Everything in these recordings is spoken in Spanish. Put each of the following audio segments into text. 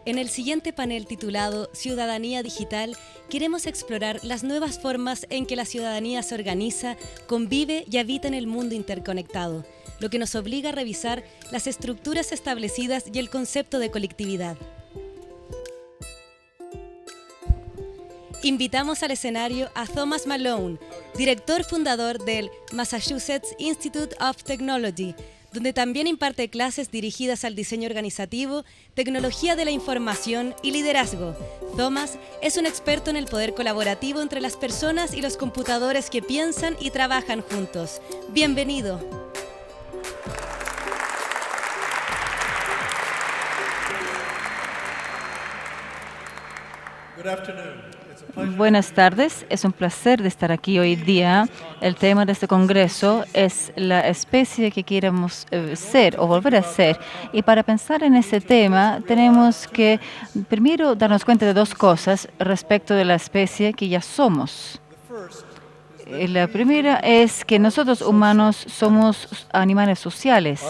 En el siguiente panel titulado Ciudadanía Digital, queremos explorar las nuevas formas en que la ciudadanía se organiza, convive y habita en el mundo interconectado, lo que nos obliga a revisar las estructuras establecidas y el concepto de colectividad. Invitamos al escenario a Thomas Malone, director fundador del Massachusetts Institute of Technology, donde también imparte clases dirigidas al diseño organizativo, tecnología de la información y liderazgo. Thomas es un experto en el poder colaborativo entre las personas y los computadores que piensan y trabajan juntos. Bienvenido. Good afternoon. Buenas tardes, es un placer de estar aquí hoy día. El tema de este congreso es la especie que queremos ser o volver a ser. Y para pensar en ese tema tenemos que primero darnos cuenta de dos cosas respecto de la especie que ya somos. La primera es que nosotros humanos somos animales sociales.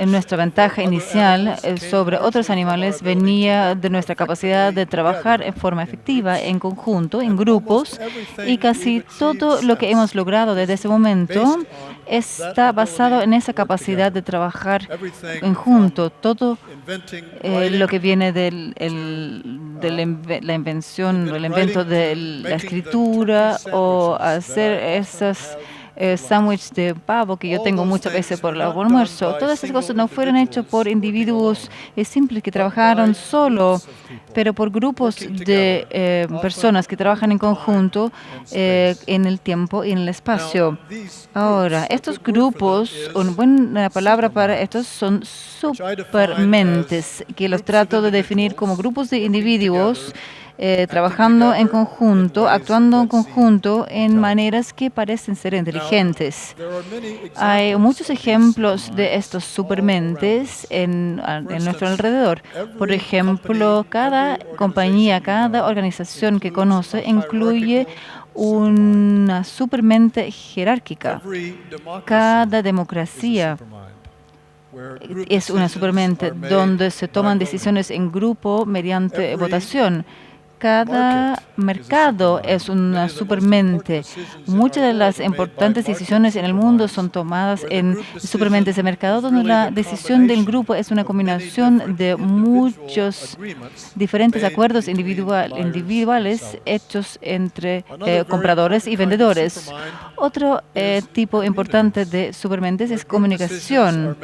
Nuestra ventaja inicial sobre otros animales venía de nuestra capacidad de trabajar en forma efectiva, en conjunto, en grupos, y casi todo lo que hemos logrado desde ese momento está basado en esa capacidad de trabajar en conjunto. Todo lo que viene de la invención, el invento de la escritura o hacer esas sándwiches de pavo que yo tengo muchas veces por el almuerzo. Todas esas cosas no fueron hechas por individuos simples que trabajaron solo, pero por grupos de personas que trabajan en conjunto en el tiempo y en el espacio. Ahora, estos grupos, una buena palabra para estos son supermentes, que los trato de definir como grupos de individuos trabajando en conjunto, actuando en conjunto en maneras que parecen ser inteligentes. Hay muchos ejemplos de estos supermentes en nuestro alrededor. Por ejemplo, cada compañía, cada organización que conoce incluye una supermente jerárquica. Cada democracia es una supermente donde se toman decisiones en grupo mediante votación. Cada mercado es una supermente. Muchas de las importantes decisiones en el mundo son tomadas en supermentes de mercado, donde la decisión del grupo es una combinación de muchos diferentes acuerdos individuales hechos entre compradores y vendedores. Otro tipo importante de supermentes es comunicación,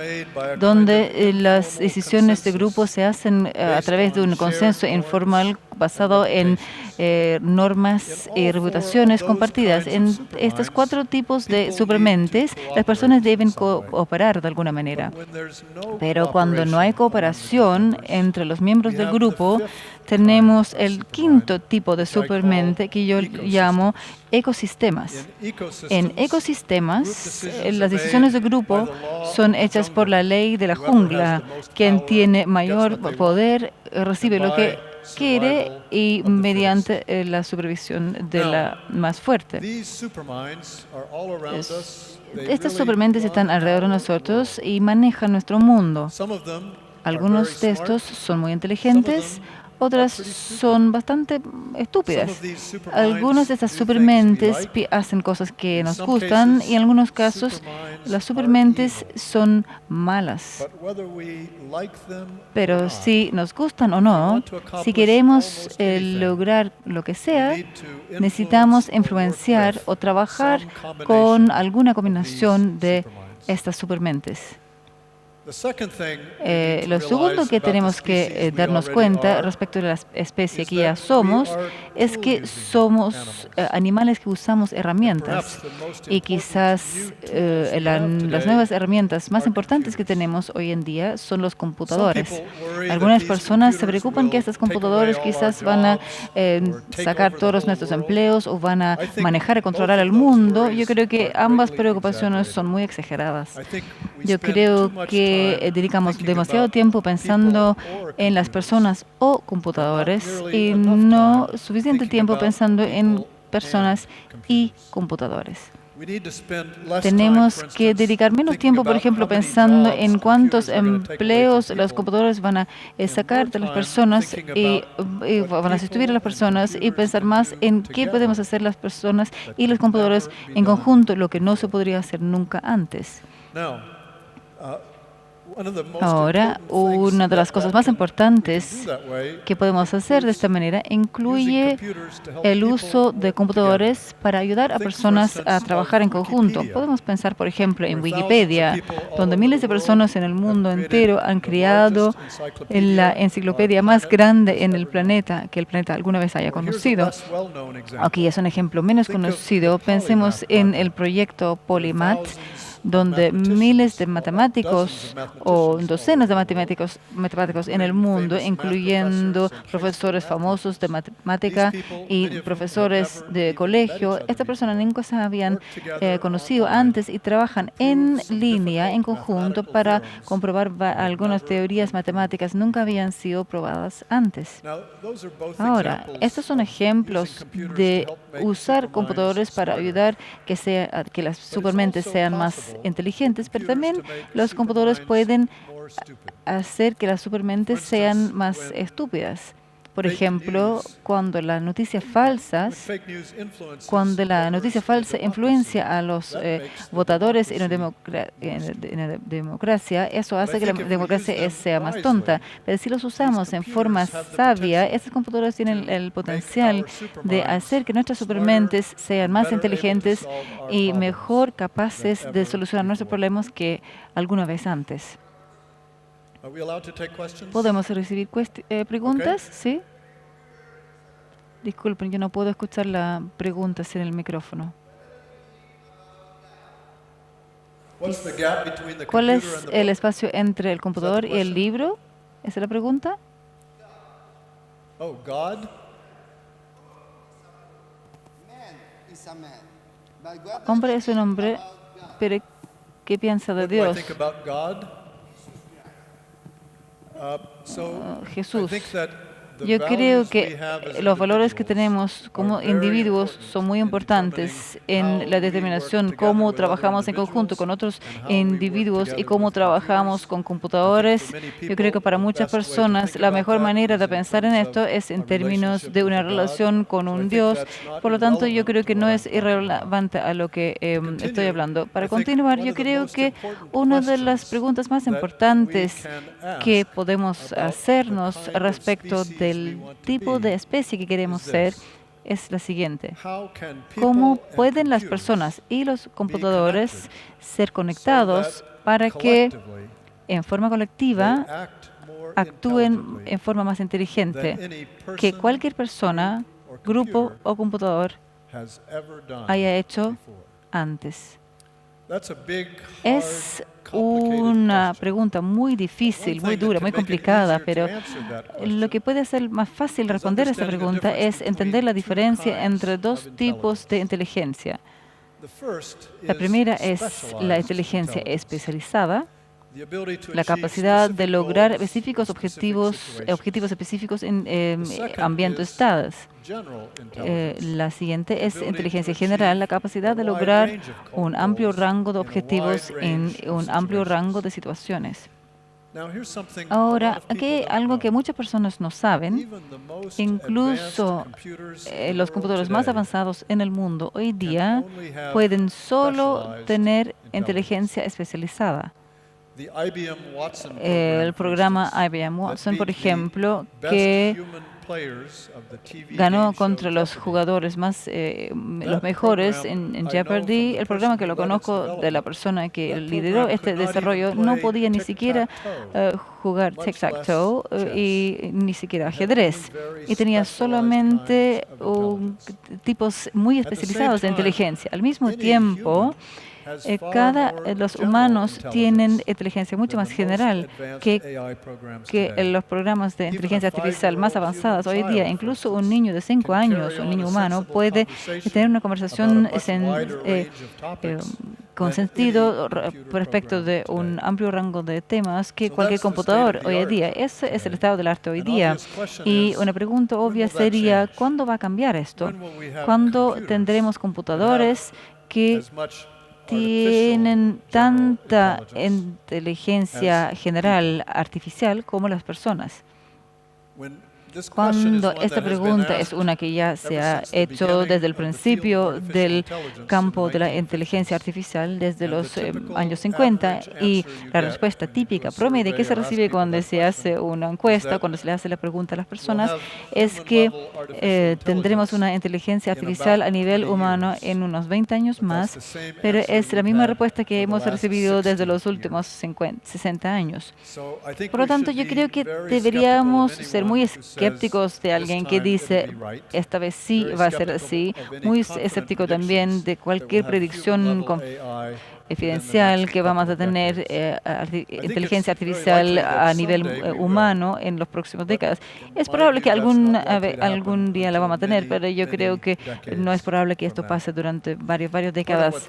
donde las decisiones de grupo se hacen a través de un consenso informal basado en normas y reputaciones compartidas. En estos cuatro tipos de supermentes, las personas deben cooperar de alguna manera. Pero cuando no hay cooperación entre los miembros del grupo, tenemos el quinto tipo de supermente que yo llamo ecosistemas. En ecosistemas, las decisiones de grupo son hechas por la ley de la jungla. Quien tiene mayor poder recibe lo que quiere y mediante la supervisión de la más fuerte. Estas supermentes están alrededor de nosotros y manejan nuestro mundo. Algunos de estos son muy inteligentes, otras son bastante estúpidas. Algunas de estas supermentes hacen cosas que nos gustan y en algunos casos las supermentes son malas. Pero si nos gustan o no, si queremos lograr lo que sea, necesitamos influenciar o trabajar con alguna combinación de estas supermentes. Lo segundo que tenemos que darnos cuenta respecto de la especie que ya somos es que somos animales que usamos herramientas y quizás las nuevas herramientas más importantes que tenemos hoy en día son los computadores. Algunas personas se preocupan que estos computadores quizás van a sacar todos nuestros empleos o van a manejar y controlar el mundo. Yo creo que ambas preocupaciones son muy exageradas. Yo creo que dedicamos demasiado tiempo pensando en las personas o computadores y no suficiente tiempo pensando en personas y computadores. Tenemos que dedicar menos tiempo, por ejemplo, pensando en cuántos empleos los computadores van a sacar de las personas y van a sustituir a las personas, y pensar más en qué podemos hacer las personas y los computadores en conjunto, lo que no se podría hacer nunca antes. Ahora, una de las cosas más importantes que podemos hacer de esta manera incluye el uso de computadores para ayudar a personas a trabajar en conjunto. Podemos pensar, por ejemplo, en Wikipedia, donde miles de personas en el mundo entero han creado la enciclopedia más grande en el planeta que el planeta alguna vez haya conocido. Aquí es un ejemplo menos conocido. Pensemos en el proyecto Polymath, donde miles de matemáticos o docenas de matemáticos en el mundo, incluyendo profesores famosos de matemática y profesores de colegio, estas personas nunca se habían conocido antes y trabajan en línea, en conjunto, para comprobar algunas teorías matemáticas nunca habían sido probadas antes. Ahora, estos son ejemplos de usar computadores para ayudar que las supermentes sean más inteligentes, pero también los computadores pueden hacer que las supermentes sean más estúpidas. Por ejemplo, cuando la noticia falsa influencia a los votadores en la democracia, eso hace que la democracia sea más tonta. Pero si los usamos en forma sabia, estos computadores tienen el potencial de hacer que nuestras supermentes sean más inteligentes y mejor capaces de solucionar nuestros problemas que alguna vez antes. ¿Podemos recibir preguntas? ¿Sí? Disculpen, yo no puedo escuchar la pregunta sin el micrófono. ¿Cuál es el espacio entre el computador y el libro? ¿Esa es la pregunta? Hombre es un hombre, pero ¿qué piensa de Dios? Jesús. Yo creo que los valores que tenemos como individuos son muy importantes en la determinación cómo trabajamos en conjunto con otros individuos y cómo trabajamos con computadores. Yo creo que para muchas personas la mejor manera de pensar en esto es en términos de una relación con un Dios. Por lo tanto, yo creo que no es irrelevante a lo que estoy hablando. Para continuar, yo creo que una de las preguntas más importantes que podemos hacernos respecto del tipo de especie que queremos ser es la siguiente. ¿Cómo pueden las personas y los computadores ser conectados para que en forma colectiva actúen en forma más inteligente que cualquier persona, grupo o computador haya hecho antes? Es una pregunta muy difícil, muy dura, muy complicada, pero lo que puede hacer más fácil responder a esta pregunta es entender la diferencia entre dos tipos de inteligencia. La primera es la inteligencia especializada, la capacidad de lograr objetivos específicos en ambientes dados. La siguiente es inteligencia general, la capacidad de lograr un amplio rango de objetivos en un amplio rango de situaciones. Ahora, aquí hay algo que muchas personas no saben. Incluso los computadores más avanzados en el mundo hoy día pueden solo tener inteligencia especializada. El programa IBM Watson, por ejemplo, que ganó contra los jugadores los mejores en Jeopardy. El programa que lo conozco de la persona que lideró este desarrollo no podía ni siquiera jugar tic-tac-toe y ni siquiera ajedrez. Y tenía solamente tipos muy especializados de inteligencia. Al mismo tiempo, los humanos tienen inteligencia mucho más general que los programas de inteligencia artificial más avanzadas hoy día. Incluso un niño de 5 años, un niño humano, puede tener una conversación con sentido respecto de un amplio rango de temas que cualquier computador hoy en día. Ese es el estado del arte hoy día. Y una pregunta obvia sería, ¿cuándo va a cambiar esto? ¿Cuándo tendremos computadores que tienen tanta inteligencia general artificial como las personas. Cuando esta pregunta es una que ya se ha hecho desde el principio del campo de la inteligencia artificial, desde los años 50, y la respuesta típica, promedio, que se recibe cuando se hace una encuesta, cuando se le hace la pregunta a las personas, es que tendremos una inteligencia artificial a nivel humano en unos 20 años más, pero es la misma respuesta que hemos recibido desde los últimos 60 años. Por lo tanto, yo creo que deberíamos ser muy escépticos de alguien que dice, esta vez sí va a ser así, muy escéptico también de cualquier predicción confidencial que vamos a tener inteligencia artificial a nivel humano en los próximos décadas. Es probable que algún día la vamos a tener, pero yo creo que no es probable que esto pase durante varias décadas.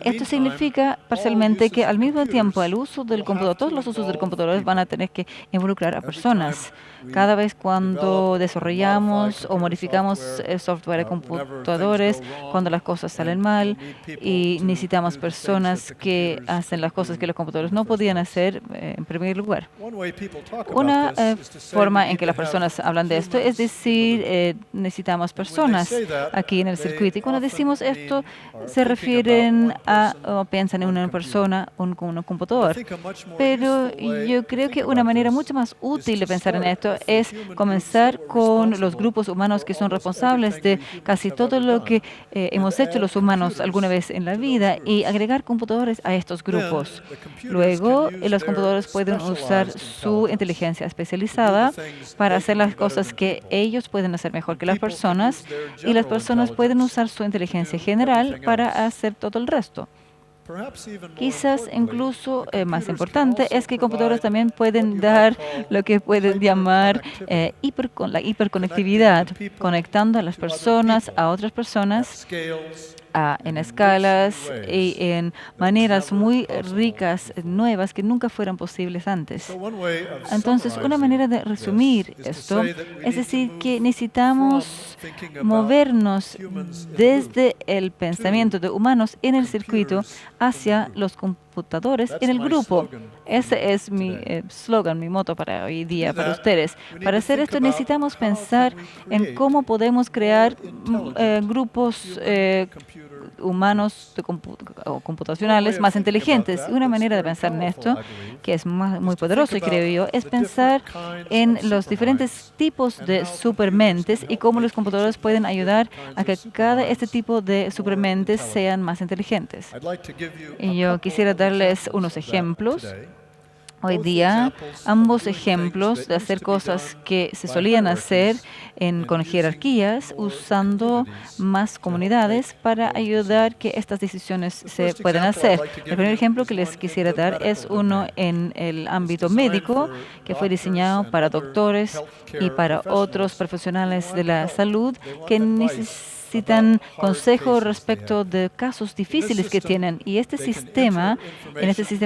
Esto significa parcialmente que al mismo tiempo el uso del computador, todos los usos del computador van a tener que involucrar a personas. Cada vez cuando desarrollamos o modificamos el software de computadores, cuando las cosas salen mal y necesitamos personas que hacen las cosas que los computadores no podían hacer en primer lugar. Una forma en que las personas hablan de esto es decir, necesitamos personas aquí en el circuito. Y cuando decimos esto, se refieren a o piensan en una persona o en un computador. Pero yo creo que una manera mucho más útil de pensar en esto es comenzar con los grupos humanos que son responsables de casi todo lo que hemos hecho los humanos alguna vez en la vida y agregar computadores a estos grupos. Luego, los computadores pueden usar su inteligencia especializada para hacer las cosas que ellos pueden hacer mejor que las personas y las personas pueden usar su inteligencia general para hacer todo el resto. Quizás incluso más importante es que computadores también pueden dar lo que pueden llamar la hiperconectividad, conectando a las personas a otras personas en escalas y en maneras muy ricas, nuevas, que nunca fueran posibles antes. Entonces, una manera de resumir esto es decir que necesitamos movernos desde el pensamiento de humanos en el circuito hacia los computadores en el grupo. Ese es mi slogan, mi moto para hoy día, para ustedes. Para hacer esto necesitamos pensar en cómo podemos crear grupos humanos o computacionales más inteligentes. Y una manera de pensar en esto, que es muy poderoso, creo yo, es pensar en los diferentes tipos de supermentes y cómo los computadores pueden ayudar a que este tipo de supermentes sean más inteligentes. Y yo quisiera darles unos ejemplos. Hoy día, ambos ejemplos de hacer cosas que se solían hacer con jerarquías, usando más comunidades para ayudar que estas decisiones se puedan hacer. El primer ejemplo que les quisiera dar es uno en el ámbito médico, que fue diseñado para doctores y para otros profesionales de la salud que necesitan consejo respecto de casos difíciles que tienen. Y en este sistema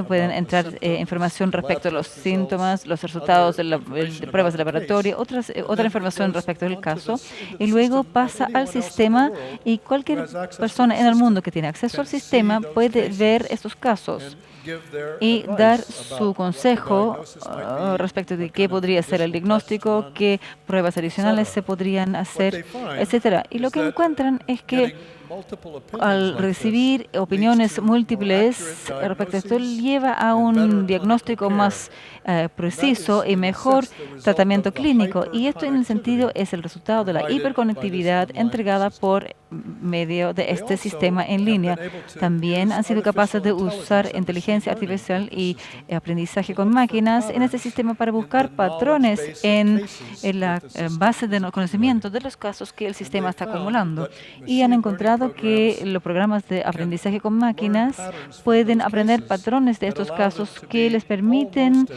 pueden entrar información respecto a los síntomas, los resultados de pruebas de laboratorio, otra información respecto al caso, y luego pasa al sistema y cualquier persona en el mundo que tiene acceso al sistema puede ver estos casos y dar su consejo respecto de qué podría ser el diagnóstico, qué pruebas adicionales se podrían hacer, etcétera. Y lo que encuentran es que al recibir opiniones múltiples respecto a esto, lleva a un diagnóstico más preciso y mejor tratamiento clínico. Y esto en el sentido es el resultado de la hiperconectividad entregada por medio de este sistema en línea. También han sido capaces de usar inteligencia artificial y aprendizaje con máquinas en este sistema para buscar patrones en la base de conocimiento de los casos que el sistema está acumulando. Y han encontrado que los programas de aprendizaje con máquinas pueden aprender patrones de estos casos que les permiten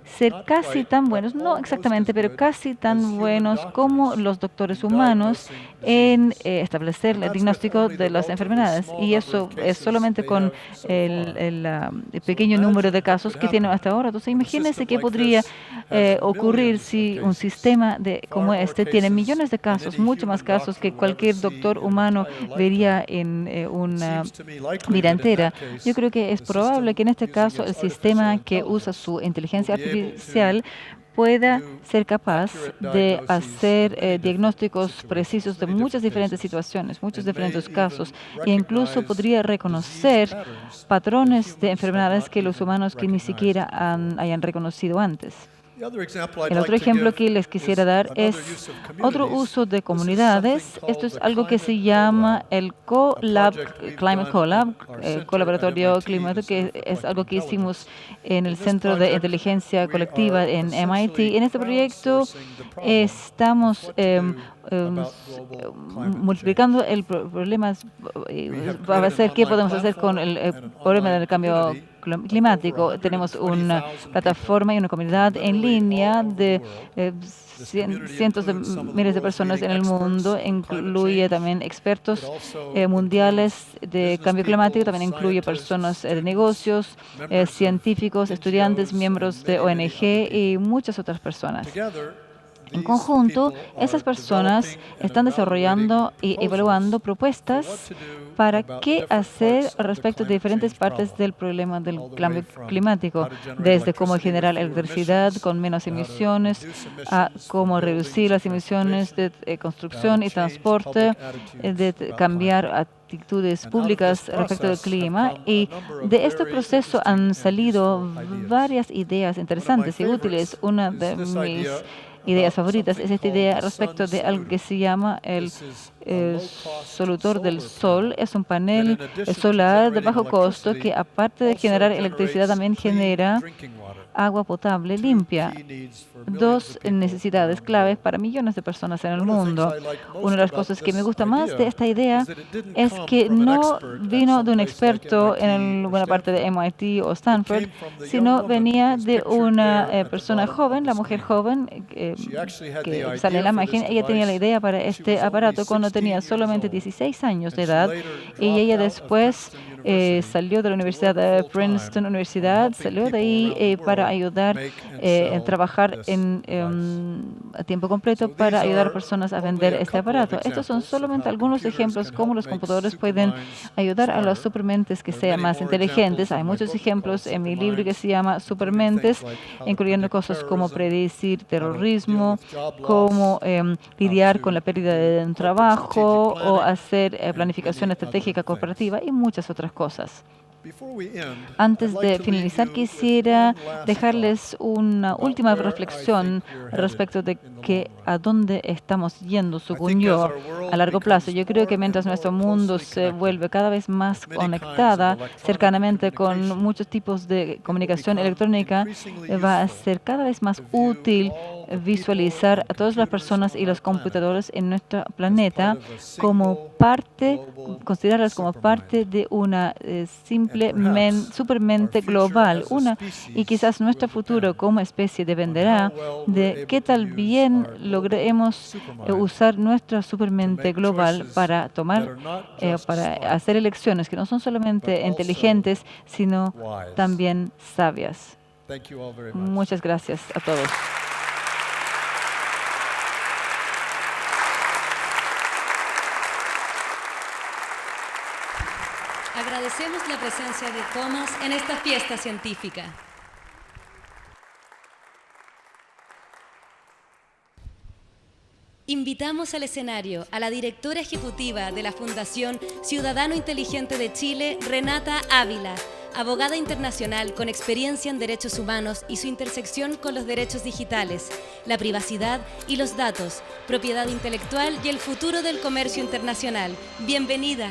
ser casi tan buenos, no exactamente, pero casi tan buenos como los doctores humanos en establecer hacer el diagnóstico de las enfermedades. Y eso es solamente con el pequeño número de casos que tienen hasta ahora. Entonces, imagínense qué podría ocurrir si un sistema como este tiene millones de casos, mucho más casos que cualquier doctor humano vería en una vida entera. Yo creo que es probable que en este caso el sistema que usa su inteligencia artificial pueda ser capaz de hacer diagnósticos precisos de muchas diferentes situaciones, muchos diferentes casos, e incluso podría reconocer patrones de enfermedades que los humanos que ni siquiera hayan reconocido antes. El otro ejemplo que les quisiera dar es otro uso de comunidades. Esto es algo que se llama el Climate Collab, colaboratorio climático, que es algo que hicimos en el Centro de Inteligencia Colectiva en MIT. En este proyecto estamos multiplicando el problema. Va a ser qué podemos hacer con el problema del cambio climático. Tenemos una plataforma y una comunidad en línea de cientos de miles de personas en el mundo. Incluye también expertos mundiales de cambio climático, también incluye personas de negocios, científicos, estudiantes, miembros de ONG y muchas otras personas. En conjunto, esas personas están desarrollando y evaluando propuestas para qué hacer respecto de diferentes partes del problema del cambio climático, desde cómo generar electricidad con menos emisiones, a cómo reducir las emisiones de construcción y transporte, de cambiar actitudes públicas respecto del clima. Y de este proceso han salido varias ideas interesantes y útiles. Una de mis ideas favoritas es esta idea respecto de algo que se llama el solutor del sol. Es un panel solar de bajo costo que, aparte de generar electricidad, también genera agua potable limpia. Dos necesidades claves para millones de personas en el mundo. Una de las cosas que me gusta más de esta idea es que no vino de un experto en alguna parte de MIT o Stanford, sino venía de una persona joven, la mujer joven que sale en la imagen. Ella tenía la idea para este aparato cuando tenía solamente 16 años de edad, y ella después salió de la Universidad de Princeton Universidad, salió de ahí para ayudar en trabajar a tiempo completo para ayudar a personas a vender este aparato. Estos son solamente algunos ejemplos cómo los computadores pueden ayudar a las supermentes que sean más inteligentes. Hay muchos ejemplos en mi libro que se llama Supermentes, incluyendo cosas como predecir terrorismo, cómo lidiar con la pérdida de un trabajo o hacer planificación estratégica corporativa y muchas otras cosas. Antes de finalizar, quisiera dejarles una última reflexión respecto de a dónde estamos yendo, supongo yo, a largo plazo. Yo creo que mientras nuestro mundo se vuelve cada vez más conectada cercanamente con muchos tipos de comunicación electrónica, va a ser cada vez más útil visualizar a todas las personas y los computadores en nuestro planeta como parte, considerarlas como parte de una simple supermente global, y quizás nuestro futuro como especie dependerá de qué tal bien logremos usar nuestra supermente global para para hacer elecciones que no son solamente inteligentes, sino también sabias. Muchas gracias a todos. Agradecemos la presencia de Thomas en esta fiesta científica. Invitamos al escenario a la directora ejecutiva de la Fundación Ciudadano Inteligente de Chile, Renata Ávila, abogada internacional con experiencia en derechos humanos y su intersección con los derechos digitales, la privacidad y los datos, propiedad intelectual y el futuro del comercio internacional. Bienvenida.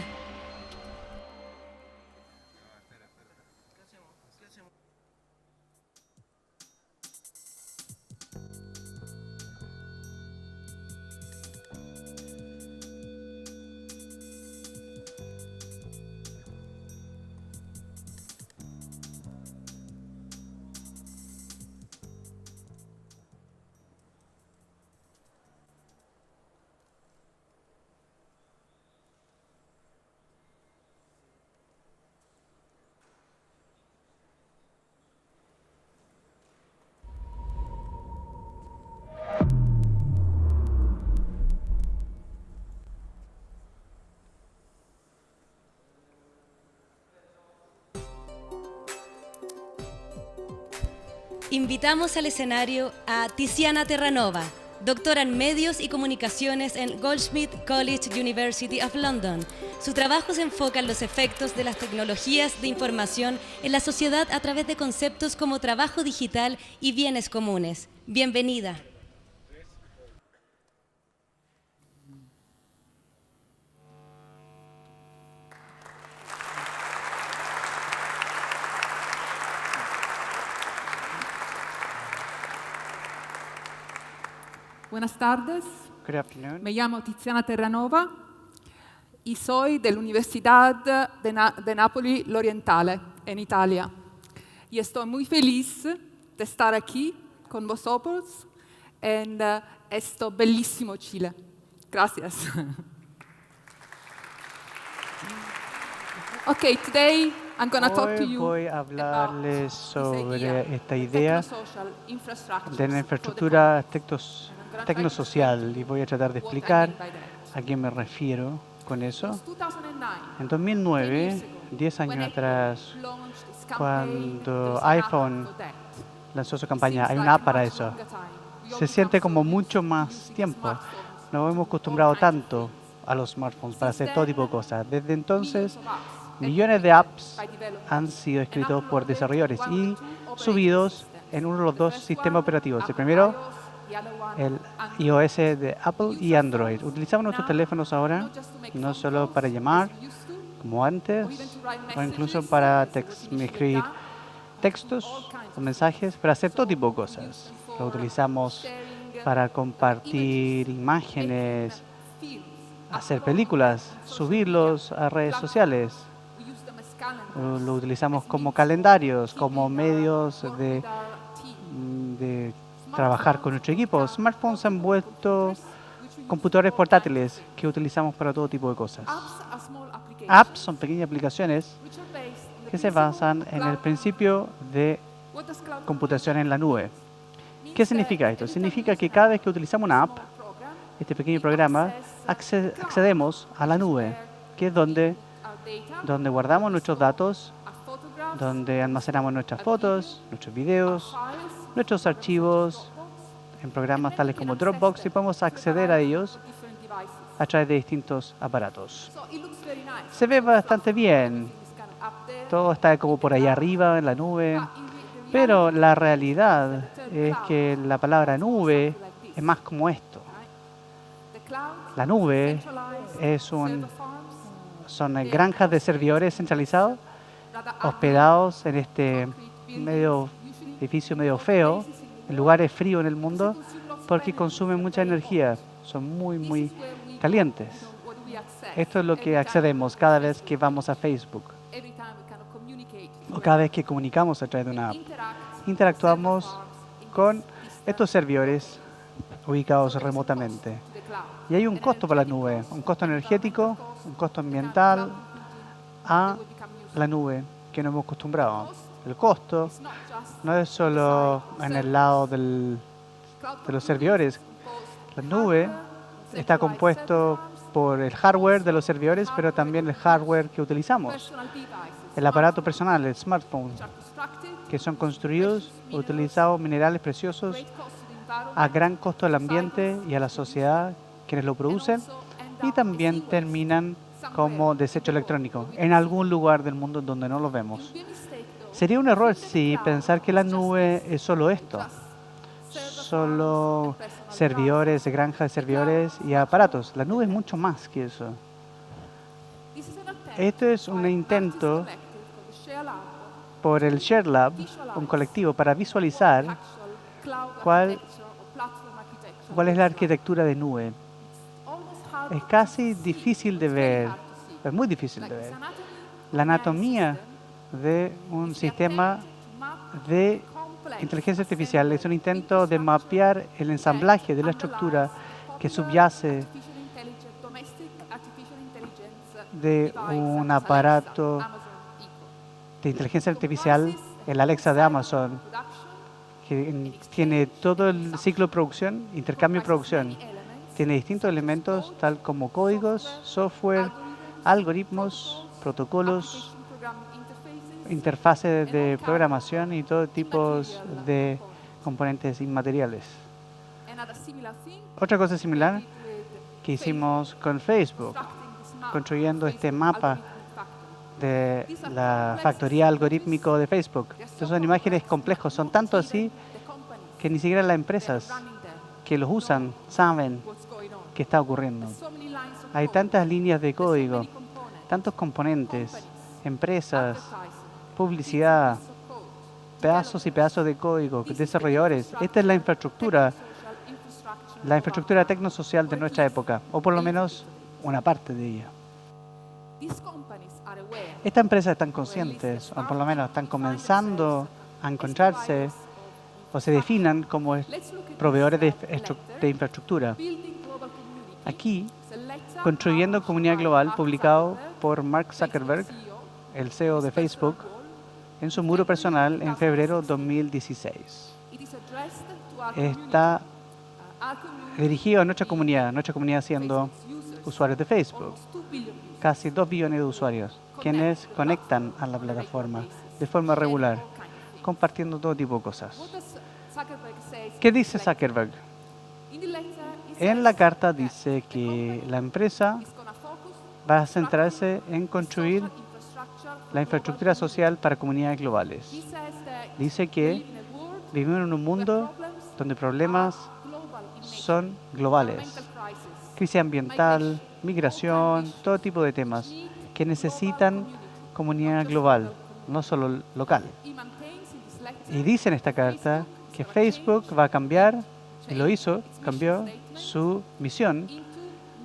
Invitamos al escenario a Tiziana Terranova, doctora en Medios y Comunicaciones en Goldsmith College University of London. Su trabajo se enfoca en los efectos de las tecnologías de información en la sociedad a través de conceptos como trabajo digital y bienes comunes. Bienvenida. Buenas tardes, Good afternoon. me llamo Tiziana Terranova y soy de la Universidad de Napoli Orientale, en Italia. Y estoy muy feliz de estar aquí con vosotros en este bellísimo Chile. Gracias. Okay, today I'm going to talk to Hoy you voy a about hablarles this sobre idea, esta idea technosocial infrastructures de la for the infraestructura country. tecnosocial y voy a tratar de explicar a qué me refiero con eso. En 2009, 10 años atrás, cuando iPhone lanzó su campaña, hay una app para eso. Se siente como mucho más tiempo. Nos hemos acostumbrado tanto a los smartphones para hacer todo tipo de cosas. Desde entonces, millones de apps han sido escritos por desarrolladores y subidos en uno de los dos sistemas operativos. El primero, el iOS de Apple y Android. Utilizamos nuestros teléfonos ahora no solo para llamar, como antes, o incluso para escribir textos o mensajes, para hacer todo tipo de cosas. Lo utilizamos para compartir imágenes, hacer películas, subirlos a redes sociales. Lo utilizamos como calendarios, como medios de trabajar con nuestro equipo. Smartphones se han vuelto computadores portátiles que utilizamos para todo tipo de cosas. Apps son pequeñas aplicaciones que se basan en el principio de computación en la nube. ¿Qué significa esto? Significa que cada vez que utilizamos una app, este pequeño programa, accedemos a la nube, que es donde guardamos nuestros datos, donde almacenamos nuestras fotos, nuestros videos, nuestros archivos en programas tales como Dropbox y podemos acceder a ellos a través de distintos aparatos. Se ve bastante bien. Todo está como por ahí arriba en la nube, pero la realidad es que la palabra nube es más como esto. La nube son granjas de servidores centralizados hospedados en este edificio medio feo, en lugares fríos en el mundo, porque consumen mucha energía, son muy calientes. Esto es lo que accedemos cada vez que vamos a Facebook o cada vez que comunicamos a través de una app. Interactuamos con estos servidores ubicados remotamente. Y hay un costo para la nube, un costo energético, un costo ambiental a la nube que nos hemos acostumbrado. El costo no es solo en el lado de los servidores. La nube está compuesto por el hardware de los servidores, pero también el hardware que utilizamos. El aparato personal, el smartphone, que son construidos utilizados minerales preciosos a gran costo al ambiente y a la sociedad quienes lo producen, y también terminan como desecho electrónico en algún lugar del mundo donde no lo vemos. Sería un error si pensar que la nube es solo esto, solo servidores, granjas de servidores y aparatos. La nube es mucho más que eso. Este es un intento por el Share Lab, un colectivo, para visualizar cuál es la arquitectura de nube. Es casi difícil de ver, es muy difícil de ver. La anatomía de un sistema de inteligencia artificial es un intento de mapear el ensamblaje de la estructura que subyace de un aparato de inteligencia artificial, el Alexa de Amazon, que tiene todo el ciclo de producción, intercambio de producción. Tiene distintos elementos, tal como códigos, software, algoritmos, protocolos, interfaces de programación y todo tipo de componentes inmateriales. Otra cosa similar que hicimos con Facebook, construyendo este mapa de la factoría algorítmico de Facebook. Estas son imágenes complejas, son tanto así que ni siquiera las empresas que los usan saben qué está ocurriendo. Hay tantas líneas de código, tantos componentes, empresas, publicidad, pedazos y pedazos de código, desarrolladores. Esta es la infraestructura tecnosocial de nuestra época, o por lo menos una parte de ella. Estas empresas están conscientes, o por lo menos están comenzando a encontrarse o se definan como proveedores de infraestructura. Aquí, Construyendo Comunidad Global, publicado por Mark Zuckerberg, el CEO de Facebook, en su muro personal en febrero de 2016. Está dirigido a nuestra comunidad siendo usuarios de Facebook, casi 2 billones de usuarios, quienes conectan a la plataforma de forma regular, compartiendo todo tipo de cosas. ¿Qué dice Zuckerberg? En la carta dice que la empresa va a centrarse en construir la infraestructura social para comunidades globales. Dice que vivimos en un mundo donde problemas son globales. Crisis ambiental, migración, todo tipo de temas que necesitan comunidad global, no solo local. Y dice en esta carta que Facebook va a cambiar, y lo hizo, cambió su misión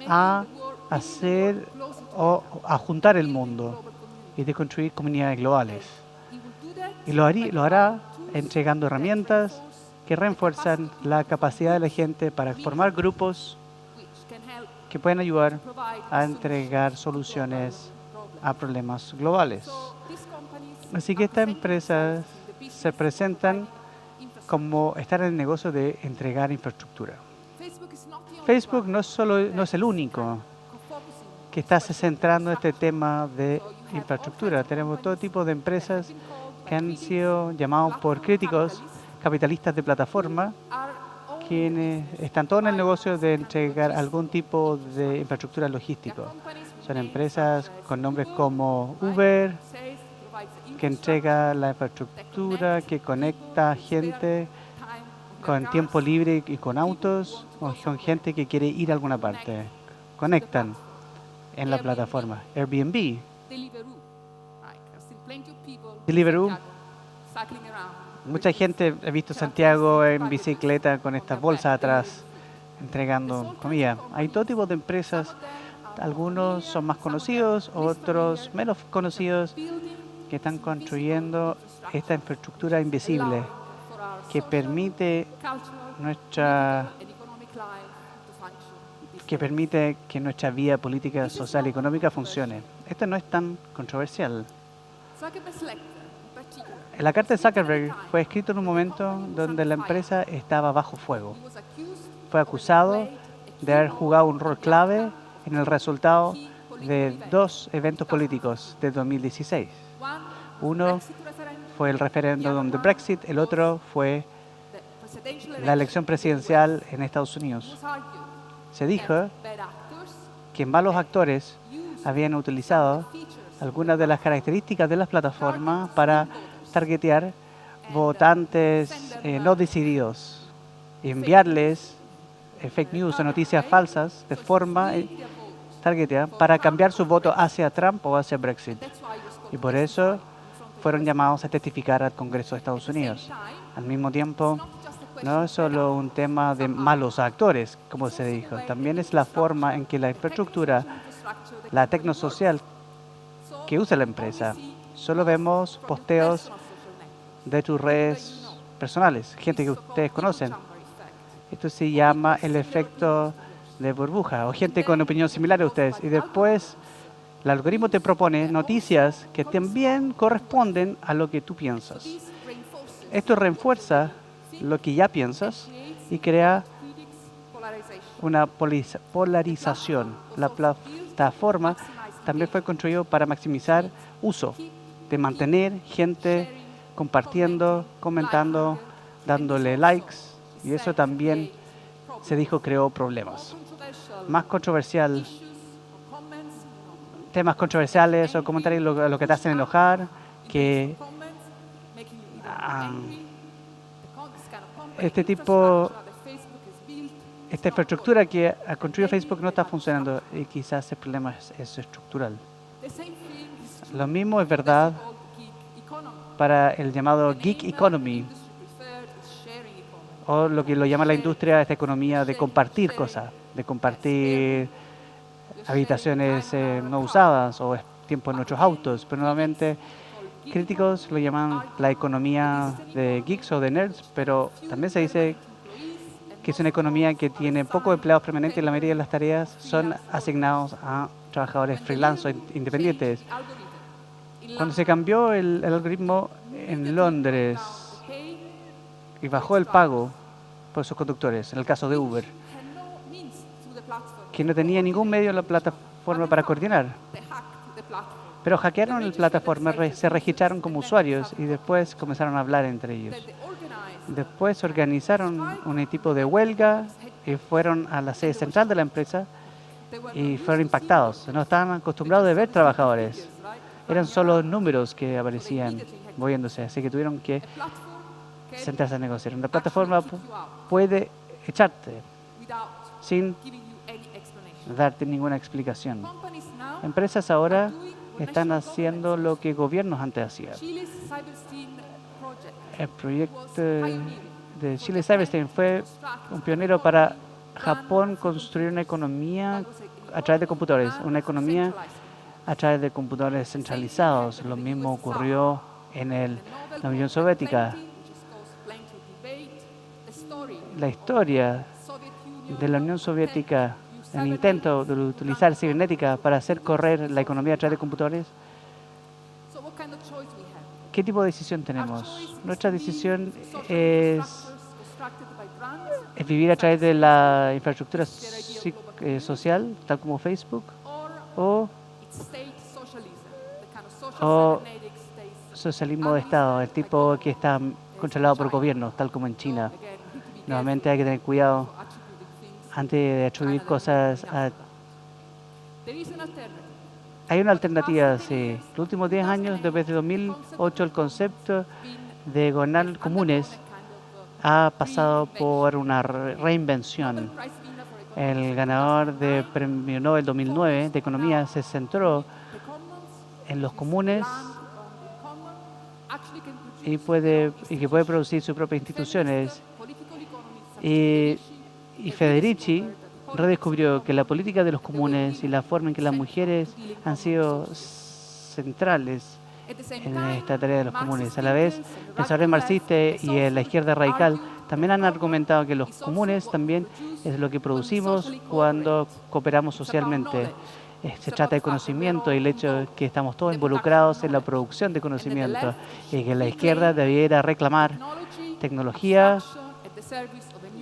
a hacer o a juntar el mundo y de construir comunidades globales. Y lo hará entregando herramientas que refuerzan la capacidad de la gente para formar grupos que pueden ayudar a entregar soluciones a problemas globales. Así que estas empresas se presentan como estar en el negocio de entregar infraestructura. Facebook no es el único que está se centrando en este tema de infraestructura. Tenemos todo tipo de empresas que han sido llamados por críticos capitalistas de plataforma, quienes están todos en el negocio de entregar algún tipo de infraestructura logística. Son empresas con nombres como Uber, que entrega la infraestructura, que conecta gente con tiempo libre y con autos, o con gente que quiere ir a alguna parte. Conectan en la plataforma. Airbnb, Deliveroo. Mucha gente ha visto Santiago en bicicleta con estas bolsas atrás, entregando comida. Hay todo tipo de empresas. Algunos son más conocidos, otros menos conocidos, que están construyendo esta infraestructura invisible que permite que nuestra vida política, social y económica funcione. Esto no es tan controversial. La carta de Zuckerberg fue escrita en un momento donde la empresa estaba bajo fuego. Fue acusado de haber jugado un rol clave en el resultado de 2 eventos políticos de 2016. Uno fue el referéndum de Brexit, el otro fue la elección presidencial en Estados Unidos. Se dijo que malos actores habían utilizado algunas de las características de las plataformas para targetear votantes no decididos, enviarles fake news o noticias falsas de forma targeteada para cambiar su voto hacia Trump o hacia Brexit. Y por eso fueron llamados a testificar al Congreso de Estados Unidos. Al mismo tiempo, no es solo un tema de malos actores, como se dijo, también es la forma en que la infraestructura, la tecnosocial que usa la empresa. Solo vemos posteos de tus redes personales, gente que ustedes conocen. Esto se llama el efecto de burbuja, o gente con opinión similar a ustedes. Y después el algoritmo te propone noticias que también corresponden a lo que tú piensas. Esto refuerza lo que ya piensas y crea una polarización. La plataforma también fue construida para maximizar uso de mantener gente compartiendo, comentando, dándole likes, y eso también se dijo creó problemas. Más controversial, temas controversiales o comentarios lo que te hacen enojar, que esta infraestructura que ha construido Facebook no está funcionando y quizás el problema es estructural. Lo mismo es verdad para el llamado Geek Economy, o lo que lo llama la industria, esta economía de compartir cosas, de compartir habitaciones no usadas o tiempo en nuestros autos. Pero nuevamente, críticos lo llaman la economía de geeks o de nerds, pero también se dice que es una economía que tiene pocos empleados permanentes y la mayoría de las tareas son asignados a trabajadores freelance o independientes. Cuando se cambió el algoritmo en Londres y bajó el pago por sus conductores, en el caso de Uber, que no tenía ningún medio en la plataforma para coordinar. Pero hackearon la plataforma, se registraron como usuarios y después comenzaron a hablar entre ellos. Después organizaron un tipo de huelga y fueron a la sede central de la empresa y fueron impactados. No estaban acostumbrados de ver trabajadores. Eran solo números que aparecían moviéndose, así que tuvieron que sentarse a negociar. Una plataforma puede echarte sin darte ninguna explicación. Empresas ahora están haciendo lo que gobiernos antes hacían. El proyecto de Chile Cyberstain fue un pionero para Japón construir una economía a través de computadores, una economía a través de computadores centralizados. Lo mismo ocurrió en la Unión Soviética. La historia de la Unión Soviética, el intento de utilizar cibernética para hacer correr la economía a través de computadores. ¿Qué tipo de decisión tenemos? Nuestra decisión es vivir a través de la infraestructura social, tal como Facebook, o socialismo de Estado, el tipo que está controlado por gobiernos, tal como en China. Nuevamente hay que tener cuidado antes de atribuir cosas a... Hay una alternativa, sí. Los últimos 10 años, desde 2008, el concepto de gobernar comunes ha pasado por una reinvención. El ganador del Premio Nobel 2009 de Economía se centró en los comunes y que puede producir sus propias instituciones. Y Federici redescubrió que la política de los comunes y la forma en que las mujeres han sido centrales en esta tarea de los comunes. A la vez, pensadores marxistas y la izquierda radical también han argumentado que los comunes también es lo que producimos cuando cooperamos socialmente. Se trata de conocimiento y el hecho de que estamos todos involucrados en la producción de conocimiento y que la izquierda debiera reclamar tecnología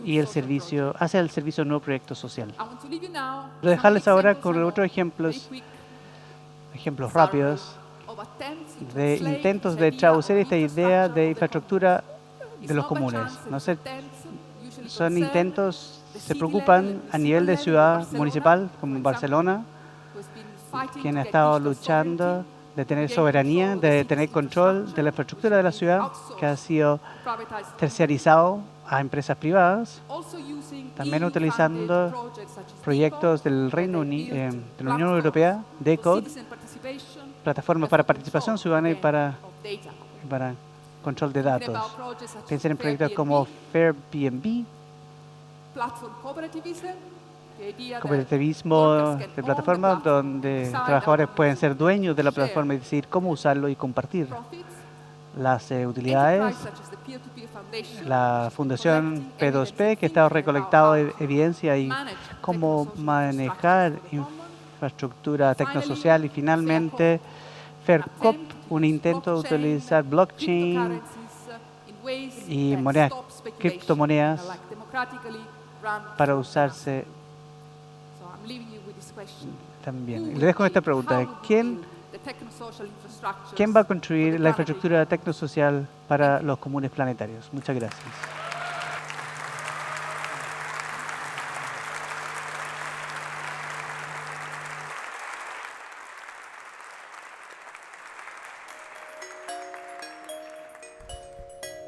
y hacia el servicio de un nuevo proyecto social. Quiero dejarles ahora con otros ejemplos rápidos de intentos de traducir esta idea de infraestructura de los comunes. No sé, son intentos, se preocupan a nivel de ciudad municipal, como en Barcelona, quien ha estado luchando de tener soberanía, de tener control de la infraestructura de la ciudad, que ha sido terciarizado a empresas privadas, también utilizando proyectos del Reino Unido, de la Unión Europea, Decode, plataformas para participación ciudadana y para control de datos. Piensen en proyectos como Fairbnb, cooperativismo de plataforma, donde trabajadores pueden ser dueños de la plataforma y decidir cómo usarlo y compartir las utilidades. La Fundación P2P, que ha estado recolectando evidencia y cómo manejar infraestructura tecnosocial. Y finalmente, Faircop, un intento de utilizar blockchain y criptomonedas para usarse también. Le dejo esta pregunta. ¿Quién ¿Quién va a construir la infraestructura tecnosocial para los comunes planetarios? Muchas gracias.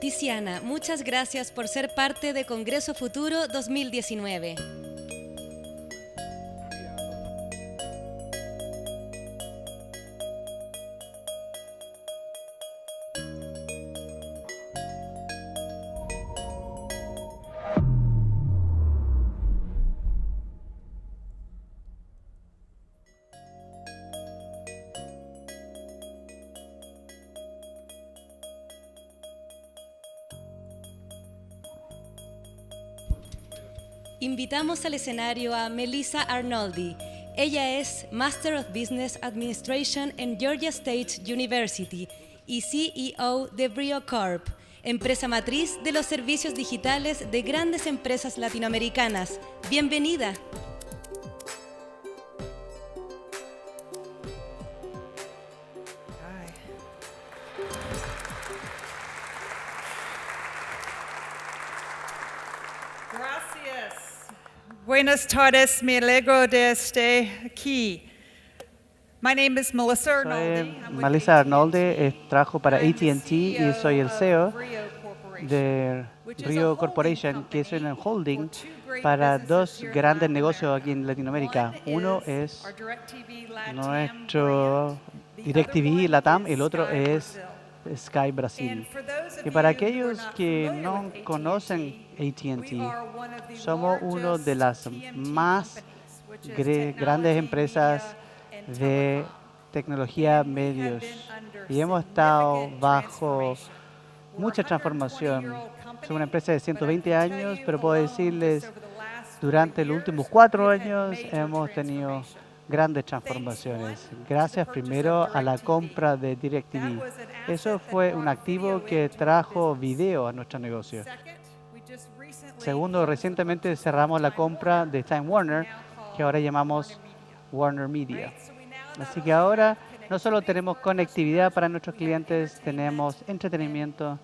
Tiziana, muchas gracias por ser parte de Congreso Futuro 2019. Invitamos al escenario a Melissa Arnoldi. Ella es Master of Business Administration en Georgia State University y CEO de Brio Corp, empresa matriz de los servicios digitales de grandes empresas latinoamericanas. Bienvenida. Buenas tardes, me alegro de estar aquí. My name is Melissa Arnoldi. Soy Melissa Arnoldi, trabajo para AT&T y soy el CEO de Brio Corporation, que es una holding para dos grandes negocios aquí en Latinoamérica. Uno es nuestro DirecTV Latam, el otro es Sky Brasil. Y para aquellos que no conocen AT&T, somos una de las más grandes empresas de tecnología medios y hemos estado bajo mucha transformación. Somos una empresa de 120 años, pero puedo decirles, durante los últimos 4 años hemos tenido grandes transformaciones. Gracias primero a la compra de DirecTV. Eso fue un activo que trajo video a nuestro negocio. Segundo, recientemente cerramos la compra de Time Warner, que ahora llamamos Warner Media. Así que ahora no solo tenemos conectividad para nuestros clientes, tenemos entretenimiento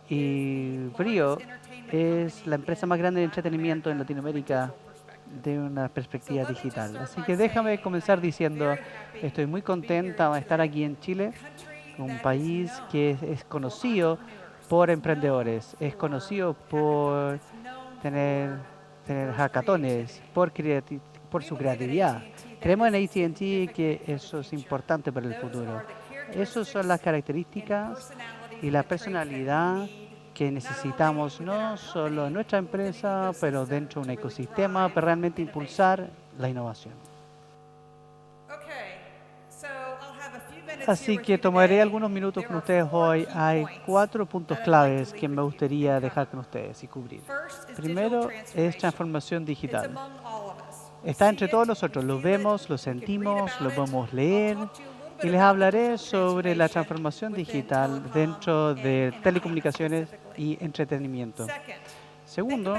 y Brio es la empresa más grande de entretenimiento en Latinoamérica de una perspectiva digital. Así que déjame comenzar diciendo, estoy muy contenta de estar aquí en Chile, un país que es conocido por emprendedores, es conocido por tener hackatones, por su creatividad. Creemos en AT&T que eso es importante para el futuro. Esas son las características y la personalidad que necesitamos no solo en nuestra empresa, pero dentro de un ecosistema para realmente impulsar la innovación. Así que tomaré algunos minutos con ustedes hoy. Hay 4 puntos claves que me gustaría dejar con ustedes y cubrir. Primero es transformación digital. Está entre todos nosotros, lo vemos, lo sentimos, lo podemos leer y les hablaré sobre la transformación digital dentro de telecomunicaciones y entretenimiento. Segundo,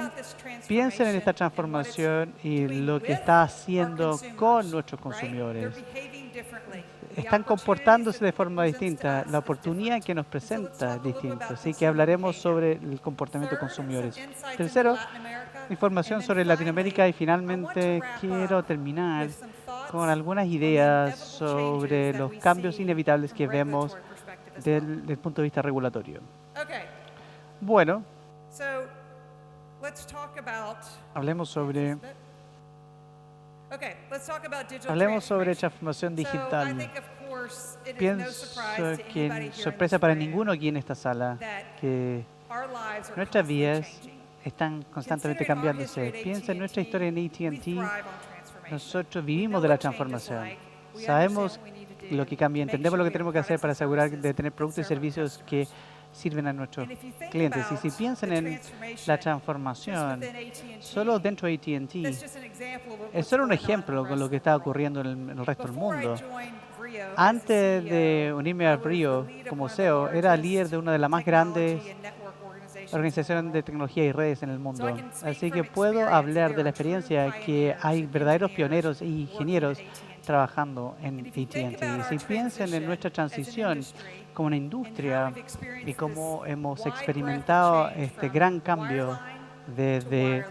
piensen en esta transformación y lo que está haciendo con nuestros consumidores. Están comportándose de forma distinta. La oportunidad que nos presenta es distinta. Así que hablaremos sobre el comportamiento de consumidores. Tercero, información sobre Latinoamérica y finalmente quiero terminar con algunas ideas sobre los cambios inevitables que vemos desde el punto de vista regulatorio. Bueno, hablemos sobre transformación digital. Pienso que sorpresa para ninguno aquí en esta sala que nuestras vidas están constantemente cambiándose. Piensa en nuestra historia en AT&T. Nosotros vivimos de la transformación. Sabemos lo que cambia, entendemos lo que tenemos que hacer para asegurar de tener productos y servicios que sirven a nuestros clientes. Y si piensan en la transformación, solo dentro de AT&T, es solo un ejemplo con lo que está ocurriendo en el resto del mundo. Antes de unirme a Brio como CEO, era líder de una de las más grandes organizaciones de tecnología y redes en el mundo. Así que puedo hablar de la experiencia que hay verdaderos pioneros e ingenieros trabajando en AT&T. Si piensan en nuestra transición como una industria y cómo hemos experimentado este gran cambio desde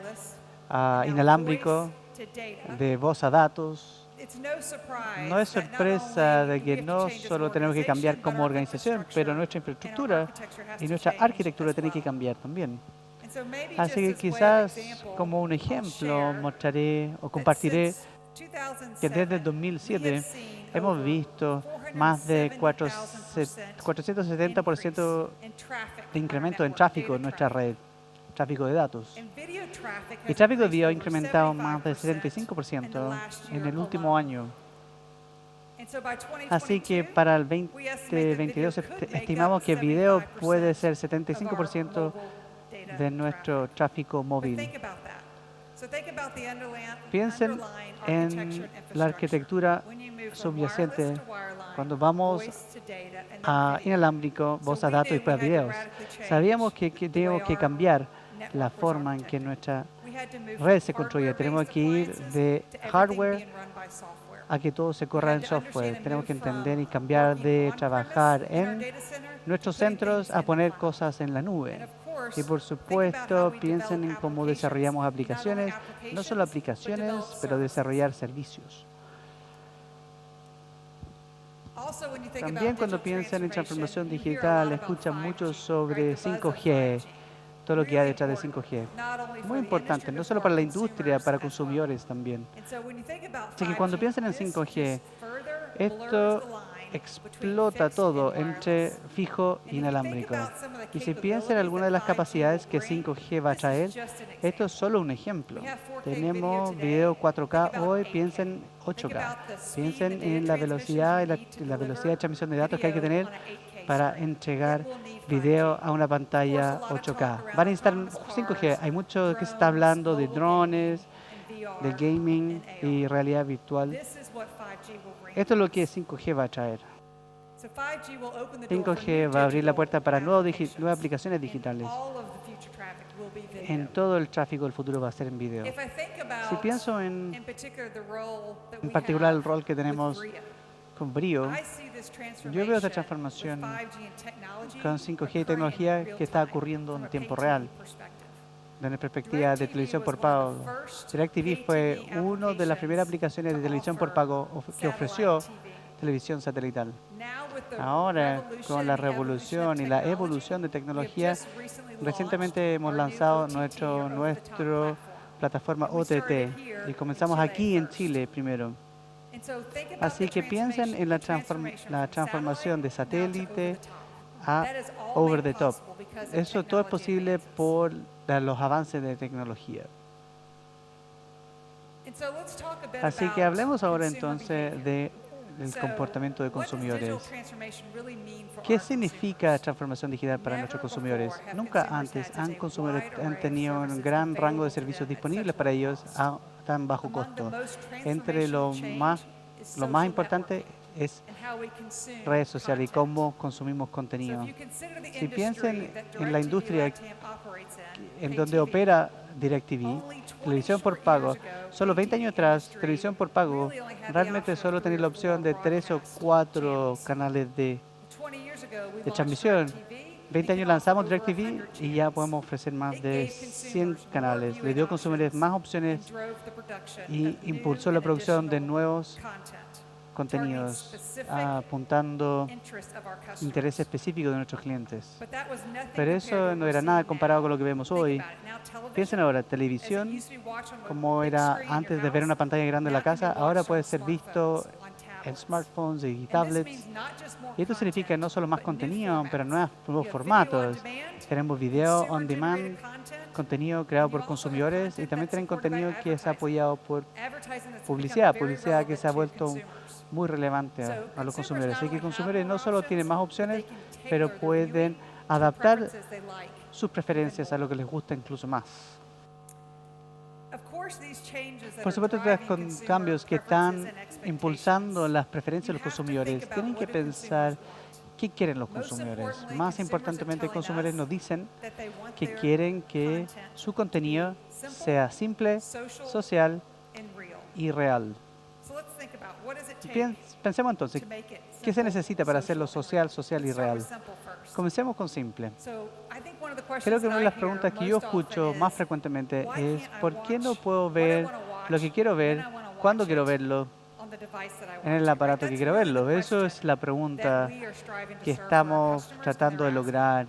inalámbrico, de voz a datos, no es sorpresa de que no solo tenemos que cambiar como organización, pero nuestra infraestructura y nuestra arquitectura tiene que cambiar también. Así que quizás como un ejemplo mostraré o compartiré que desde el 2007 hemos visto más de 470% de incremento en tráfico en nuestra red, tráfico de datos. Y tráfico de video ha incrementado más del 75% en el último año. Así que para el 2022 estimamos que video puede ser 75% de nuestro tráfico móvil. Piensen en la arquitectura subyacente cuando vamos a inalámbrico, voz a datos y después a videos. Sabíamos que tenemos que cambiar la forma en que nuestra red se construye. Tenemos que ir de hardware a que todo se corra en software. Tenemos que entender y cambiar de trabajar en nuestros centros a poner cosas en la nube. Y por supuesto, piensen en cómo desarrollamos aplicaciones, no solo aplicaciones, pero desarrollar servicios. También cuando piensan en transformación digital, escuchan mucho sobre 5G, todo lo que hay detrás de 5G. Muy importante, no solo para la industria, para consumidores también. Así que cuando piensan en 5G, esto explota todo entre fijo e inalámbrico. Y si piensan en alguna de las capacidades que 5G va a traer, esto es solo un ejemplo. Tenemos video 4K hoy, piensen 8K. Piensen en la velocidad y la velocidad de transmisión de datos que hay que tener para entregar video a una pantalla 8K. Van a necesitar 5G. Hay mucho que se está hablando de drones, de gaming y realidad virtual. Esto es lo que 5G va a traer. 5G va a abrir la puerta para nuevas aplicaciones digitales. En todo el tráfico del futuro va a ser en video. Si pienso en particular el rol que tenemos con Brio, yo veo esta transformación con 5G y tecnología que está ocurriendo en tiempo real. Desde la perspectiva de televisión por pago, DirecTV fue una de las primeras aplicaciones de televisión por pago que ofreció televisión satelital. Ahora, con la revolución y la evolución de tecnología, recientemente hemos lanzado nuestra plataforma OTT y comenzamos aquí en Chile primero. Así que piensen en la transformación de satélite a over the top. Eso todo es posible por los avances de tecnología. Así que hablemos ahora entonces del comportamiento de consumidores. ¿Qué significa transformación digital para nuestros consumidores? Nunca antes han tenido un gran rango de servicios disponibles para ellos a tan bajo costo. Entre lo más importante es redes sociales y cómo consumimos contenido. Si piensan en la industria en donde opera DirecTV, televisión por pago, solo 20 años atrás, televisión por pago, realmente solo tenía la opción de 3 o 4 canales de transmisión. 20 años lanzamos DirecTV y ya podemos ofrecer más de 100 canales. Le dio a consumidores más opciones y impulsó la producción de nuevos contenidos, apuntando intereses específicos de nuestros clientes. Pero eso no era nada comparado con lo que vemos hoy. Piensen ahora, televisión, como era antes de ver una pantalla grande en la casa, ahora puede ser visto en smartphones y tablets. Y esto significa no solo más contenido, pero nuevos formatos. Tenemos video on demand, contenido creado por consumidores y también tienen contenido que es apoyado por publicidad que se ha vuelto muy relevante a los consumidores. Así que los consumidores no solo tienen más opciones, pero pueden adaptar sus preferencias a lo que les gusta incluso más. Por supuesto, estos cambios que están impulsando las preferencias de los consumidores, tienen que pensar qué quieren los consumidores. Más importantemente, los consumidores nos dicen que quieren que su contenido sea simple, social y real. Pensemos entonces, ¿qué se necesita para hacerlo social, social y real? Comencemos con simple. Creo que una de las preguntas que yo escucho más frecuentemente es ¿por qué no puedo ver lo que quiero ver, cuándo quiero verlo, en el aparato que quiero verlo? Eso es la pregunta que estamos tratando de lograr.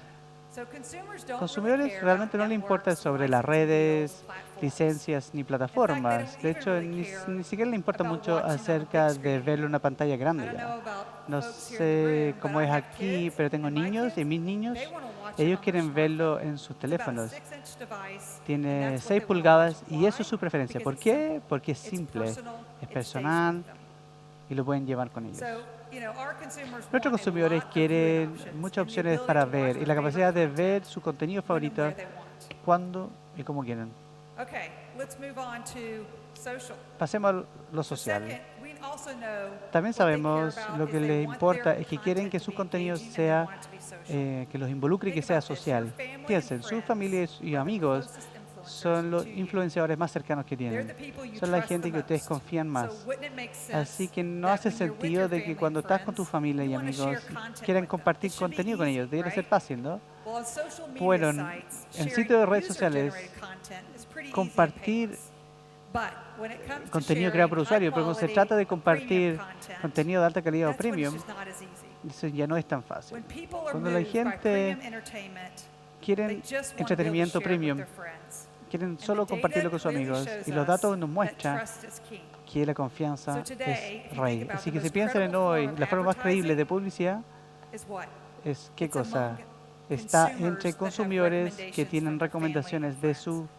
Consumidores realmente no les importa sobre las redes, licencias ni plataformas. De hecho, ni siquiera le importa mucho acerca de verlo en una pantalla grande ya. No sé cómo es aquí, pero tengo niños y mis niños, ellos quieren verlo en sus teléfonos. Tiene 6 pulgadas y eso es su preferencia. ¿Por qué? Porque es simple, es personal y lo pueden llevar con ellos. Nuestros consumidores quieren muchas opciones para ver y la capacidad de ver su contenido favorito cuando y como quieran. Pasemos a lo social. También sabemos lo que les importa es que quieren que su contenido sea, que los involucre y que sea social. Piensen, sus familias y amigos son los influenciadores más cercanos que tienen. Son la gente que ustedes confían más. Así que no hace sentido de que cuando estás con tu familia y amigos quieran compartir contenido con ellos. Debería ser fácil, ¿no? Bueno, en sitios de redes sociales, compartir contenido creado por usuario, pero cuando se trata de compartir contenido de alta calidad o premium, eso ya no es tan fácil. Cuando la gente quiere entretenimiento premium, quieren solo compartirlo con sus amigos y los datos nos muestran que la confianza es rey. Así que si piensan en hoy, la forma más creíble de publicidad es ¿qué cosa? Está entre consumidores que tienen recomendaciones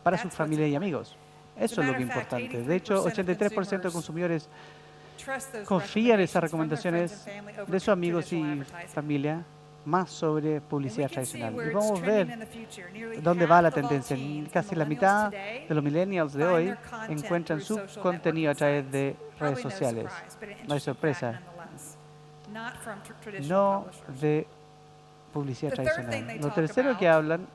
para su familia y amigos. Eso es lo que es importante. De hecho, 83% de consumidores confían en esas recomendaciones de sus amigos y familia más sobre publicidad tradicional. Y vamos a ver dónde va la tendencia. Casi la mitad de los millennials de hoy encuentran su contenido a través de redes sociales. No hay sorpresa. No de publicidad tradicional. Lo tercero que hablan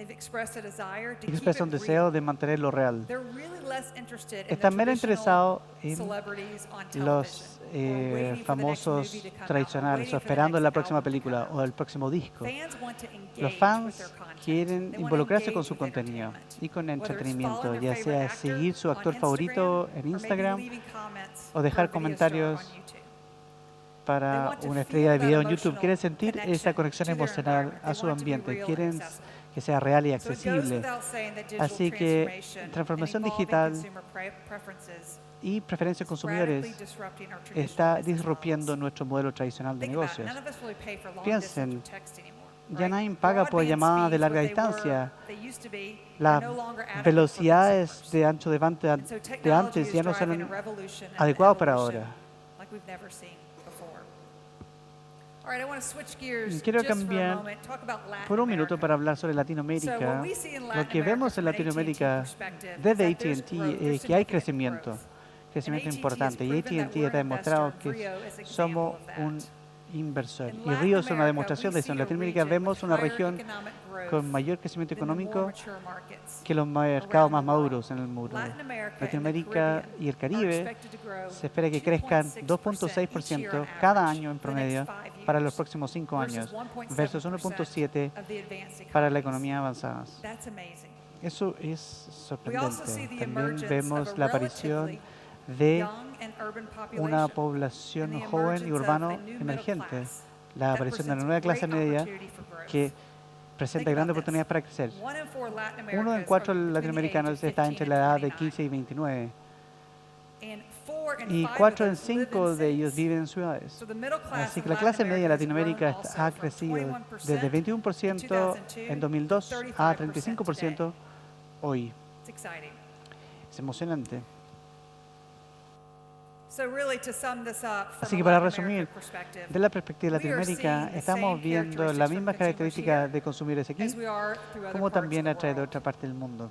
expresa un deseo de mantenerlo real. Están menos interesados en los famosos tradicionales o esperando la próxima película o el próximo disco. Los fans quieren involucrarse con su contenido y con entretenimiento, ya sea seguir su actor favorito en Instagram o dejar comentarios para una estrella de video en YouTube. Quieren sentir esa conexión emocional a su ambiente. Quieren que sea real y accesible. Así que transformación digital y preferencias consumidores está disruptiendo nuestro modelo tradicional de negocios. Piensen, ya nadie paga por llamadas de larga distancia. Las velocidades de ancho de banda de antes ya no son adecuadas para ahora. Quiero cambiar por un minuto para hablar sobre Latinoamérica. Lo que vemos en Latinoamérica desde AT&T es que hay crecimiento importante. Y AT&T ha demostrado que somos un inversor. Y Río es una demostración de eso. En Latinoamérica vemos una región con mayor crecimiento económico que los mercados más maduros en el mundo. Latinoamérica y el Caribe se espera que crezcan 2.6% cada año en promedio para los próximos 5 años, versus 1.7% para la economía avanzada. Eso es sorprendente. También vemos la aparición de una población joven y urbano emergente, la aparición de una nueva clase media que presenta grandes oportunidades para crecer. 1 en 4 latinoamericanos está entre la edad de 15 y 29. Y 4 en 5 de ellos viven en ciudades. Así que la clase media de Latinoamérica ha crecido desde 21% en 2002 a 35% hoy. Es emocionante. Así que para resumir, de la perspectiva de Latinoamérica, estamos viendo las mismas características de consumidores aquí, como también a través de otra parte del mundo.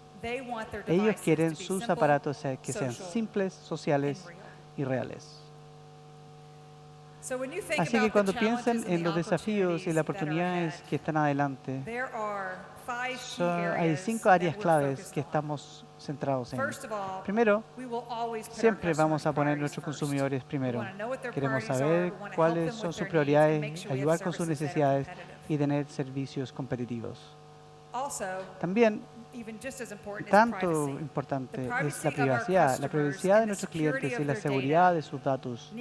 Ellos quieren sus aparatos que sean simples, sociales y reales. Así que cuando piensen en los desafíos y las oportunidades que están adelante, hay 5 áreas claves que estamos centrados en. Primero, siempre vamos a poner a nuestros consumidores primero. Queremos saber cuáles son sus prioridades, ayudar con sus necesidades y tener servicios competitivos. También, tanto importante es la privacidad de nuestros clientes y la seguridad de sus datos.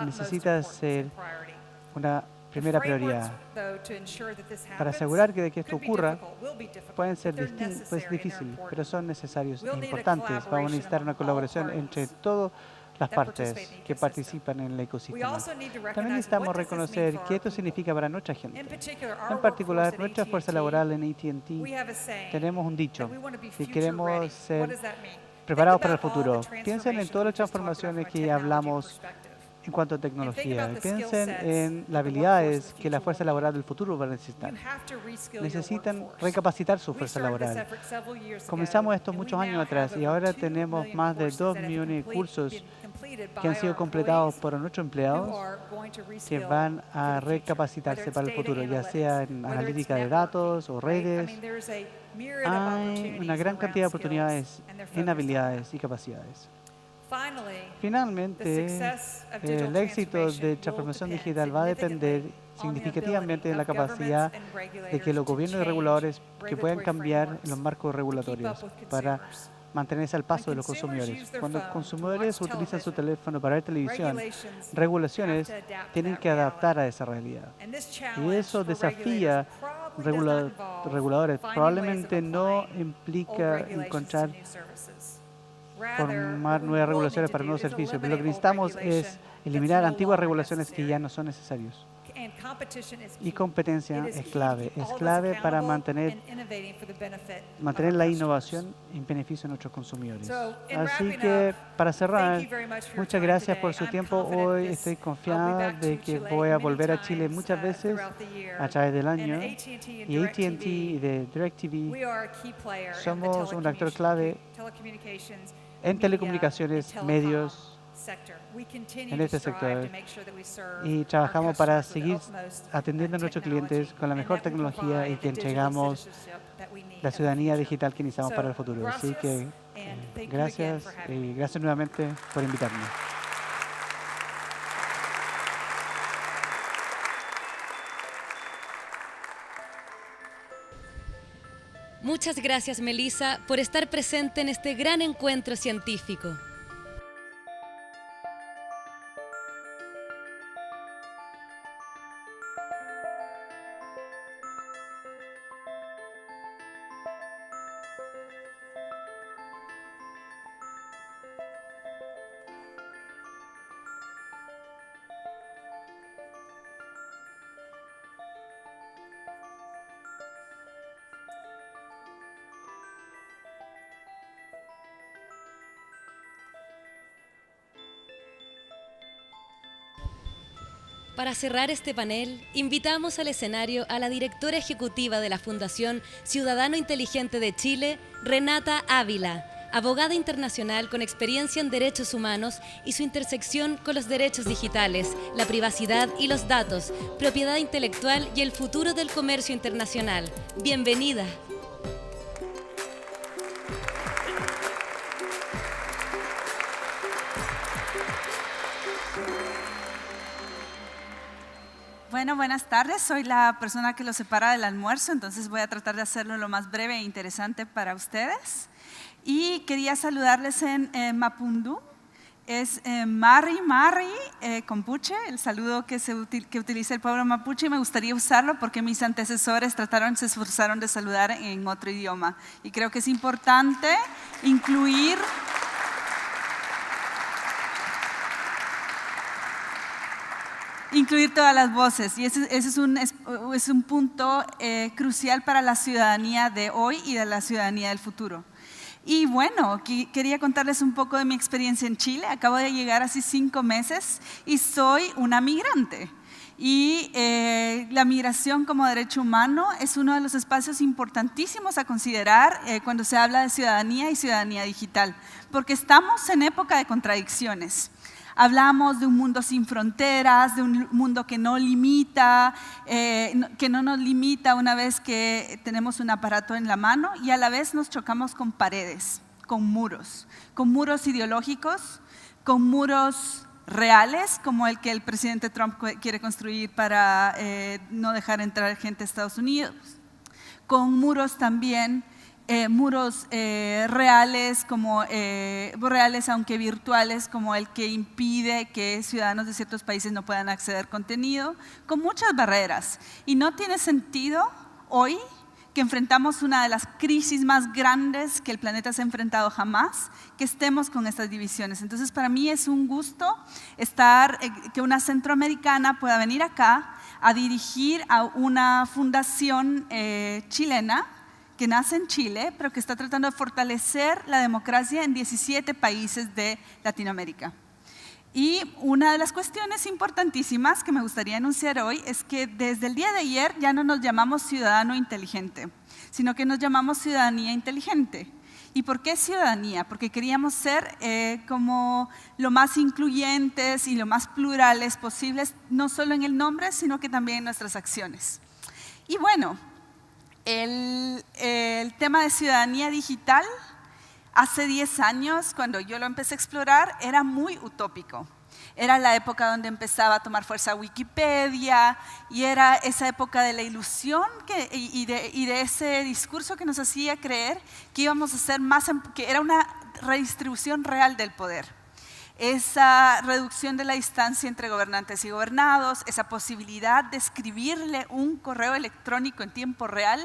Necesita ser una primera prioridad. Para asegurar que esto ocurra, pueden ser difíciles, pero son necesarios e importantes. Vamos a necesitar una colaboración entre todas las partes que participan en el ecosistema. También necesitamos reconocer qué esto significa para nuestra gente. En particular, nuestra fuerza laboral en AT&T tenemos un dicho y queremos ser preparados para el futuro. Piensen en todas las transformaciones que hablamos en cuanto a tecnología. Piensen en las habilidades que la fuerza laboral del futuro va a necesitar. Necesitan recapacitar su fuerza laboral. Comenzamos esto muchos años atrás y ahora tenemos más de 2 millones de cursos que han sido completados por nuestros empleados que van a recapacitarse para el futuro, ya sea en analítica de datos o redes. Hay una gran cantidad de oportunidades en habilidades y capacidades. Finalmente, el éxito de transformación digital va a depender significativamente de la capacidad de que los gobiernos y reguladores que puedan cambiar los marcos regulatorios para mantenerse al paso de los consumidores. Cuando los consumidores utilizan su teléfono para ver televisión, regulaciones tienen que adaptar a esa realidad. Y eso desafía reguladores. Probablemente no implica encontrar formar nuevas regulaciones para nuevos servicios, pero lo que necesitamos es eliminar antiguas regulaciones que ya no son necesarias. Y competencia es clave para mantener la innovación en beneficio de nuestros consumidores. Así que, para cerrar, muchas gracias por su tiempo hoy. Estoy confiada de que voy a volver a Chile muchas veces a través del año. Y AT&T y de DirecTV somos un actor clave en telecomunicaciones, medios, en este sector, y trabajamos para seguir atendiendo a nuestros clientes con la mejor tecnología y que entregamos la ciudadanía digital que necesitamos para el futuro. Así que gracias y gracias nuevamente por invitarme. Muchas gracias, Melissa, por estar presente en este gran encuentro científico. Para cerrar este panel, invitamos al escenario a la directora ejecutiva de la Fundación Ciudadano Inteligente de Chile, Renata Ávila, abogada internacional con experiencia en derechos humanos y su intersección con los derechos digitales, la privacidad y los datos, propiedad intelectual y el futuro del comercio internacional. Bienvenida. Bueno, buenas tardes. Soy la persona que los separa del almuerzo, entonces voy a tratar de hacerlo lo más breve e interesante para ustedes. Y quería saludarles en Mapudungun. Es Mari Compuche, el saludo que utiliza el pueblo mapuche, y me gustaría usarlo porque mis antecesores se esforzaron de saludar en otro idioma. Y creo que es importante incluir todas las voces, y ese es un punto crucial para la ciudadanía de hoy y de la ciudadanía del futuro. Y bueno, quería contarles un poco de mi experiencia en Chile. Acabo de llegar hace 5 meses y soy una migrante. Y la migración como derecho humano es uno de los espacios importantísimos a considerar cuando se habla de ciudadanía y ciudadanía digital, porque estamos en época de contradicciones. Hablamos de un mundo sin fronteras, de un mundo que no limita, que no nos limita una vez que tenemos un aparato en la mano, y a la vez nos chocamos con paredes, con muros ideológicos, con muros reales, como el que el presidente Trump quiere construir para no dejar entrar gente a Estados Unidos, con muros también, reales, reales aunque virtuales, como el que impide que ciudadanos de ciertos países no puedan acceder a contenido, con muchas barreras. Y no tiene sentido hoy que enfrentamos una de las crisis más grandes que el planeta se ha enfrentado jamás, que estemos con estas divisiones. Entonces, para mí es un gusto que una centroamericana pueda venir acá a dirigir a una fundación chilena que nace en Chile, pero que está tratando de fortalecer la democracia en 17 países de Latinoamérica. Y una de las cuestiones importantísimas que me gustaría anunciar hoy es que desde el día de ayer ya no nos llamamos ciudadano inteligente, sino que nos llamamos ciudadanía inteligente. ¿Y por qué ciudadanía? Porque queríamos ser como lo más incluyentes y lo más plurales posibles, no solo en el nombre, sino que también en nuestras acciones. Y bueno, el tema de ciudadanía digital, hace 10 años, cuando yo lo empecé a explorar, era muy utópico. Era la época donde empezaba a tomar fuerza Wikipedia, y era esa época de la ilusión y de ese discurso que nos hacía creer que íbamos a ser más, que era una redistribución real del poder. Esa reducción de la distancia entre gobernantes y gobernados, esa posibilidad de escribirle un correo electrónico en tiempo real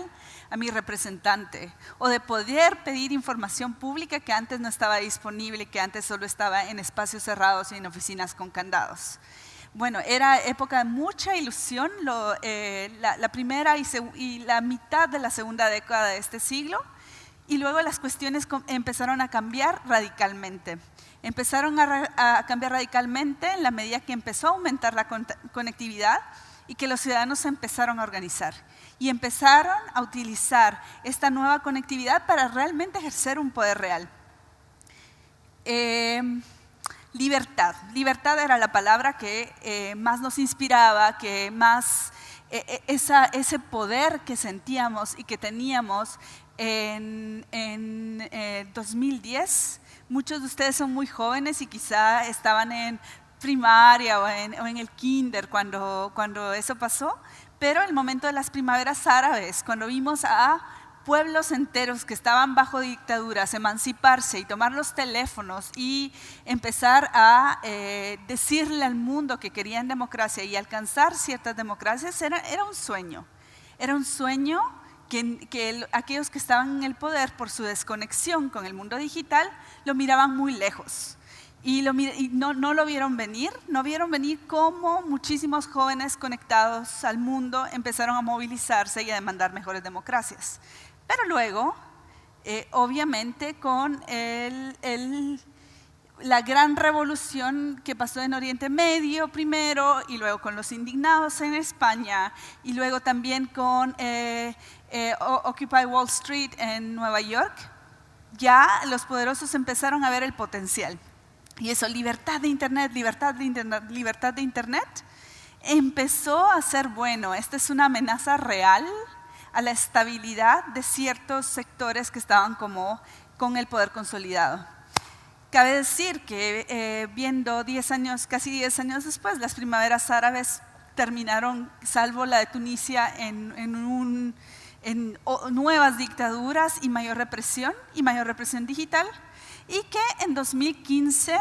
a mi representante, o de poder pedir información pública que antes no estaba disponible, que antes solo estaba en espacios cerrados y en oficinas con candados. Bueno, era época de mucha ilusión, la primera y la mitad de la segunda década de este siglo, y luego las cuestiones empezaron a cambiar radicalmente. Empezaron a cambiar radicalmente en la medida que empezó a aumentar la conectividad y que los ciudadanos se empezaron a organizar. Y empezaron a utilizar esta nueva conectividad para realmente ejercer un poder real. Libertad. Libertad era la palabra que más nos inspiraba, que más ese poder que sentíamos y que teníamos en 2010. Muchos de ustedes son muy jóvenes y quizá estaban en primaria o en el kinder cuando eso pasó, pero el momento de las primaveras árabes, cuando vimos a pueblos enteros que estaban bajo dictaduras emanciparse y tomar los teléfonos y empezar a decirle al mundo que querían democracia y alcanzar ciertas democracias, era un sueño. Era un sueño que aquellos que estaban en el poder por su desconexión con el mundo digital lo miraban muy lejos y no lo vieron venir. No vieron venir cómo muchísimos jóvenes conectados al mundo empezaron a movilizarse y a demandar mejores democracias. Pero luego, obviamente, con la gran revolución que pasó en Oriente Medio primero, y luego con los indignados en España, y luego también con Occupy Wall Street en Nueva York, ya los poderosos empezaron a ver el potencial. Y eso, libertad de Internet, libertad de Internet, libertad de Internet, empezó a ser bueno. Esta es una amenaza real a la estabilidad de ciertos sectores que estaban como con el poder consolidado. Cabe decir que viendo 10 años, casi 10 años después, las primaveras árabes terminaron, salvo la de Tunisia, en nuevas dictaduras y mayor represión digital, y que en 2015,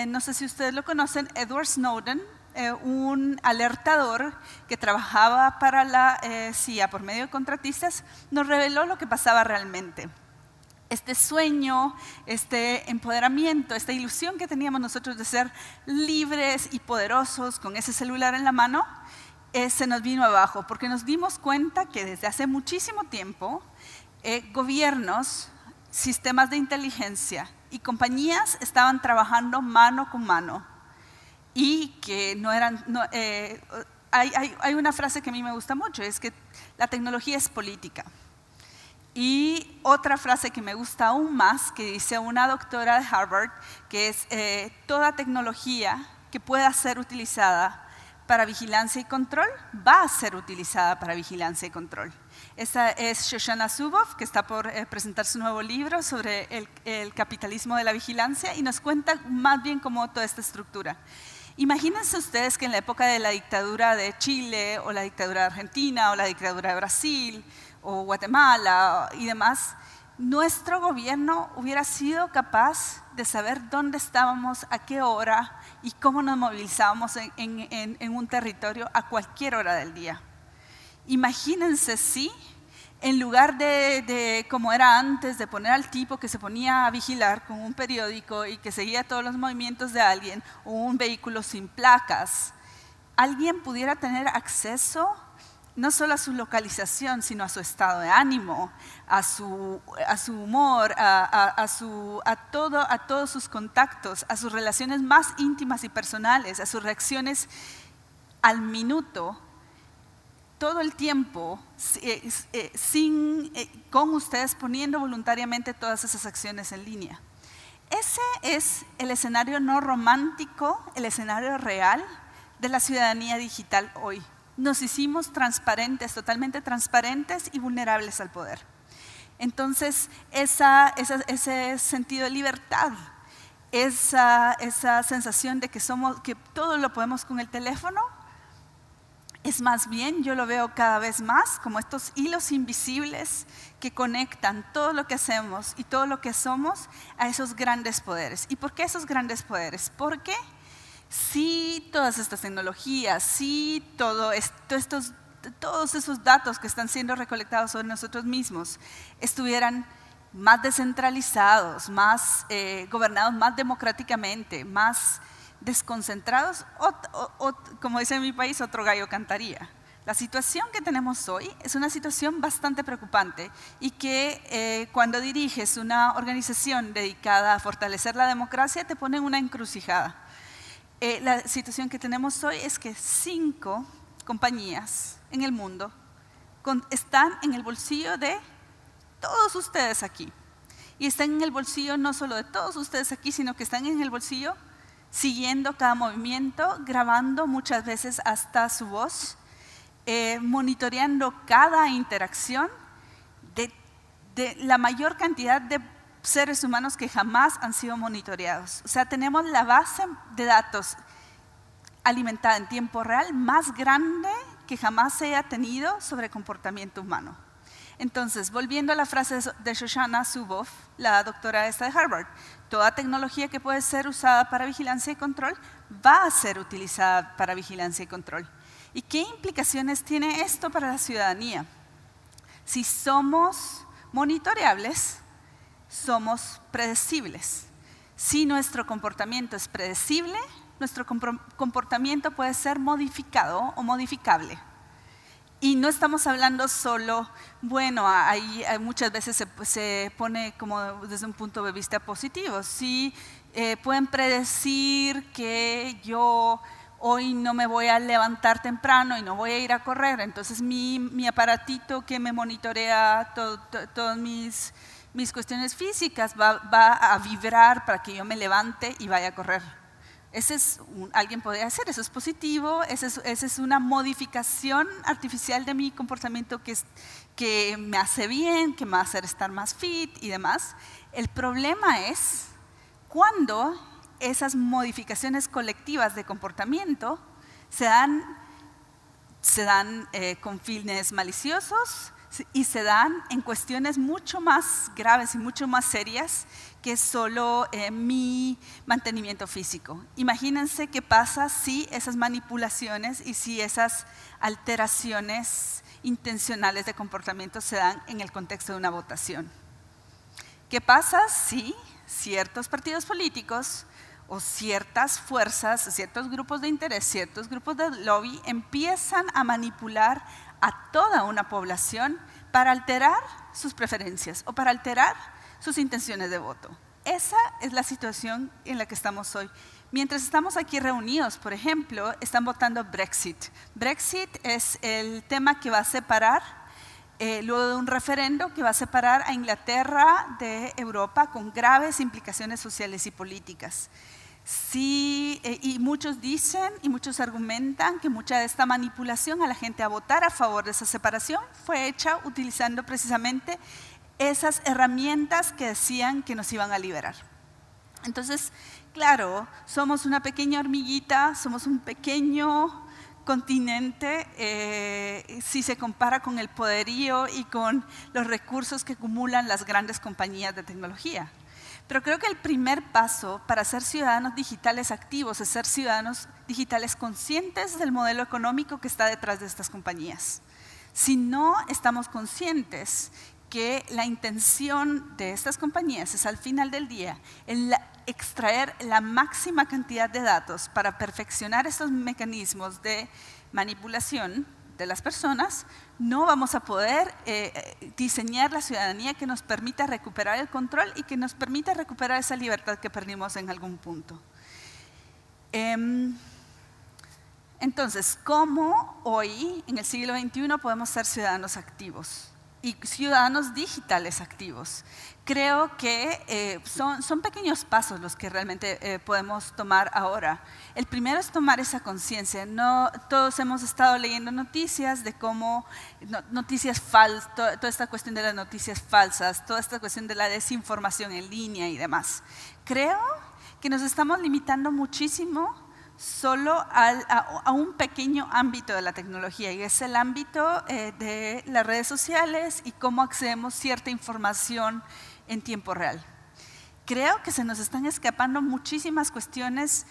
no sé si ustedes lo conocen, Edward Snowden, un alertador que trabajaba para la CIA por medio de contratistas, nos reveló lo que pasaba realmente. Este sueño, este empoderamiento, esta ilusión que teníamos nosotros de ser libres y poderosos con ese celular en la mano, se nos vino abajo, porque nos dimos cuenta que desde hace muchísimo tiempo gobiernos, sistemas de inteligencia y compañías estaban trabajando mano con mano, y que no eran… hay una frase que a mí me gusta mucho, es que la tecnología es política. Y otra frase que me gusta aún más, que dice una doctora de Harvard, que es toda tecnología que pueda ser utilizada para vigilancia y control, va a ser utilizada para vigilancia y control. Esa es Shoshana Zuboff, que está por presentar su nuevo libro sobre el capitalismo de la vigilancia y nos cuenta más bien cómo toda esta estructura. Imagínense ustedes que en la época de la dictadura de Chile, o la dictadura de Argentina, o la dictadura de Brasil, o Guatemala y demás, nuestro gobierno hubiera sido capaz de saber dónde estábamos, a qué hora y cómo nos movilizábamos en un territorio a cualquier hora del día. Imagínense si, en lugar de como era antes, de poner al tipo que se ponía a vigilar con un periódico y que seguía todos los movimientos de alguien, o un vehículo sin placas, alguien pudiera tener acceso no solo a su localización, sino a su estado de ánimo, a su humor, a todos sus contactos, a sus relaciones más íntimas y personales, a sus reacciones al minuto, todo el tiempo, con ustedes poniendo voluntariamente todas esas acciones en línea. Ese es el escenario no romántico, el escenario real de la ciudadanía digital hoy. Nos hicimos transparentes, totalmente transparentes y vulnerables al poder. Entonces, ese sentido de libertad, esa sensación de que todo lo podemos con el teléfono, es más bien, yo lo veo cada vez más como estos hilos invisibles que conectan todo lo que hacemos y todo lo que somos a esos grandes poderes. ¿Y por qué esos grandes poderes? Porque si todas estas tecnologías, si todos esos datos que están siendo recolectados sobre nosotros mismos estuvieran más descentralizados, más gobernados más democráticamente, más desconcentrados, o como dice en mi país, otro gallo cantaría. La situación que tenemos hoy es una situación bastante preocupante y que cuando diriges una organización dedicada a fortalecer la democracia te pone en una encrucijada. La situación que tenemos hoy es que 5 compañías en el mundo están en el bolsillo de todos ustedes aquí. Y están en el bolsillo no solo de todos ustedes aquí, sino que están en el bolsillo siguiendo cada movimiento, grabando muchas veces hasta su voz, monitoreando cada interacción de la mayor cantidad de seres humanos que jamás han sido monitoreados. O sea, tenemos la base de datos alimentada en tiempo real más grande que jamás se haya tenido sobre comportamiento humano. Entonces, volviendo a la frase de Shoshana Zuboff, la doctora esta de Harvard, toda tecnología que puede ser usada para vigilancia y control va a ser utilizada para vigilancia y control. ¿Y qué implicaciones tiene esto para la ciudadanía? Si somos monitoreables, somos predecibles. Si nuestro comportamiento es predecible, nuestro comportamiento puede ser modificado o modificable. Y no estamos hablando solo, bueno, ahí muchas veces se pone como desde un punto de vista positivo. Sí, pueden predecir que yo hoy no me voy a levantar temprano y no voy a ir a correr, entonces mi aparatito que me monitorea todas mis cuestiones físicas va a vibrar para que yo me levante y vaya a correr. Alguien podría decir, eso es positivo, esa es una modificación artificial de mi comportamiento que me hace bien, que me va a hacer estar más fit y demás. El problema es cuando esas modificaciones colectivas de comportamiento se dan con fines maliciosos y se dan en cuestiones mucho más graves y mucho más serias que solo mi mantenimiento físico. Imagínense qué pasa si esas manipulaciones y si esas alteraciones intencionales de comportamiento se dan en el contexto de una votación. ¿Qué pasa si ciertos partidos políticos o ciertas fuerzas, ciertos grupos de interés, ciertos grupos de lobby empiezan a manipular a toda una población para alterar sus preferencias o para alterar sus intenciones de voto? Esa es la situación en la que estamos hoy. Mientras estamos aquí reunidos, por ejemplo, están votando Brexit. Brexit es el tema que va a separar, luego de un referendo que va a separar a Inglaterra de Europa con graves implicaciones sociales y políticas. Sí, y muchos dicen y muchos argumentan que mucha de esta manipulación a la gente a votar a favor de esa separación fue hecha utilizando precisamente esas herramientas que decían que nos iban a liberar. Entonces, claro, somos una pequeña hormiguita, somos un pequeño continente si se compara con el poderío y con los recursos que acumulan las grandes compañías de tecnología. Pero creo que el primer paso para ser ciudadanos digitales activos es ser ciudadanos digitales conscientes del modelo económico que está detrás de estas compañías. Si no estamos conscientes que la intención de estas compañías es al final del día extraer la máxima cantidad de datos para perfeccionar estos mecanismos de manipulación de las personas, no vamos a poder diseñar la ciudadanía que nos permita recuperar el control y que nos permita recuperar esa libertad que perdimos en algún punto. Entonces, ¿cómo hoy, en el siglo XXI, podemos ser ciudadanos activos y ciudadanos digitales activos? Creo que son pequeños pasos los que realmente podemos tomar ahora. El primero es tomar esa conciencia. No, todos hemos estado leyendo noticias de cómo noticias falsas, toda esta cuestión de las noticias falsas, toda esta cuestión de la desinformación en línea y demás. Creo que nos estamos limitando muchísimo solo a un pequeño ámbito de la tecnología, y es el ámbito de las redes sociales y cómo accedemos a cierta información en tiempo real. Creo que se nos están escapando muchísimas cuestiones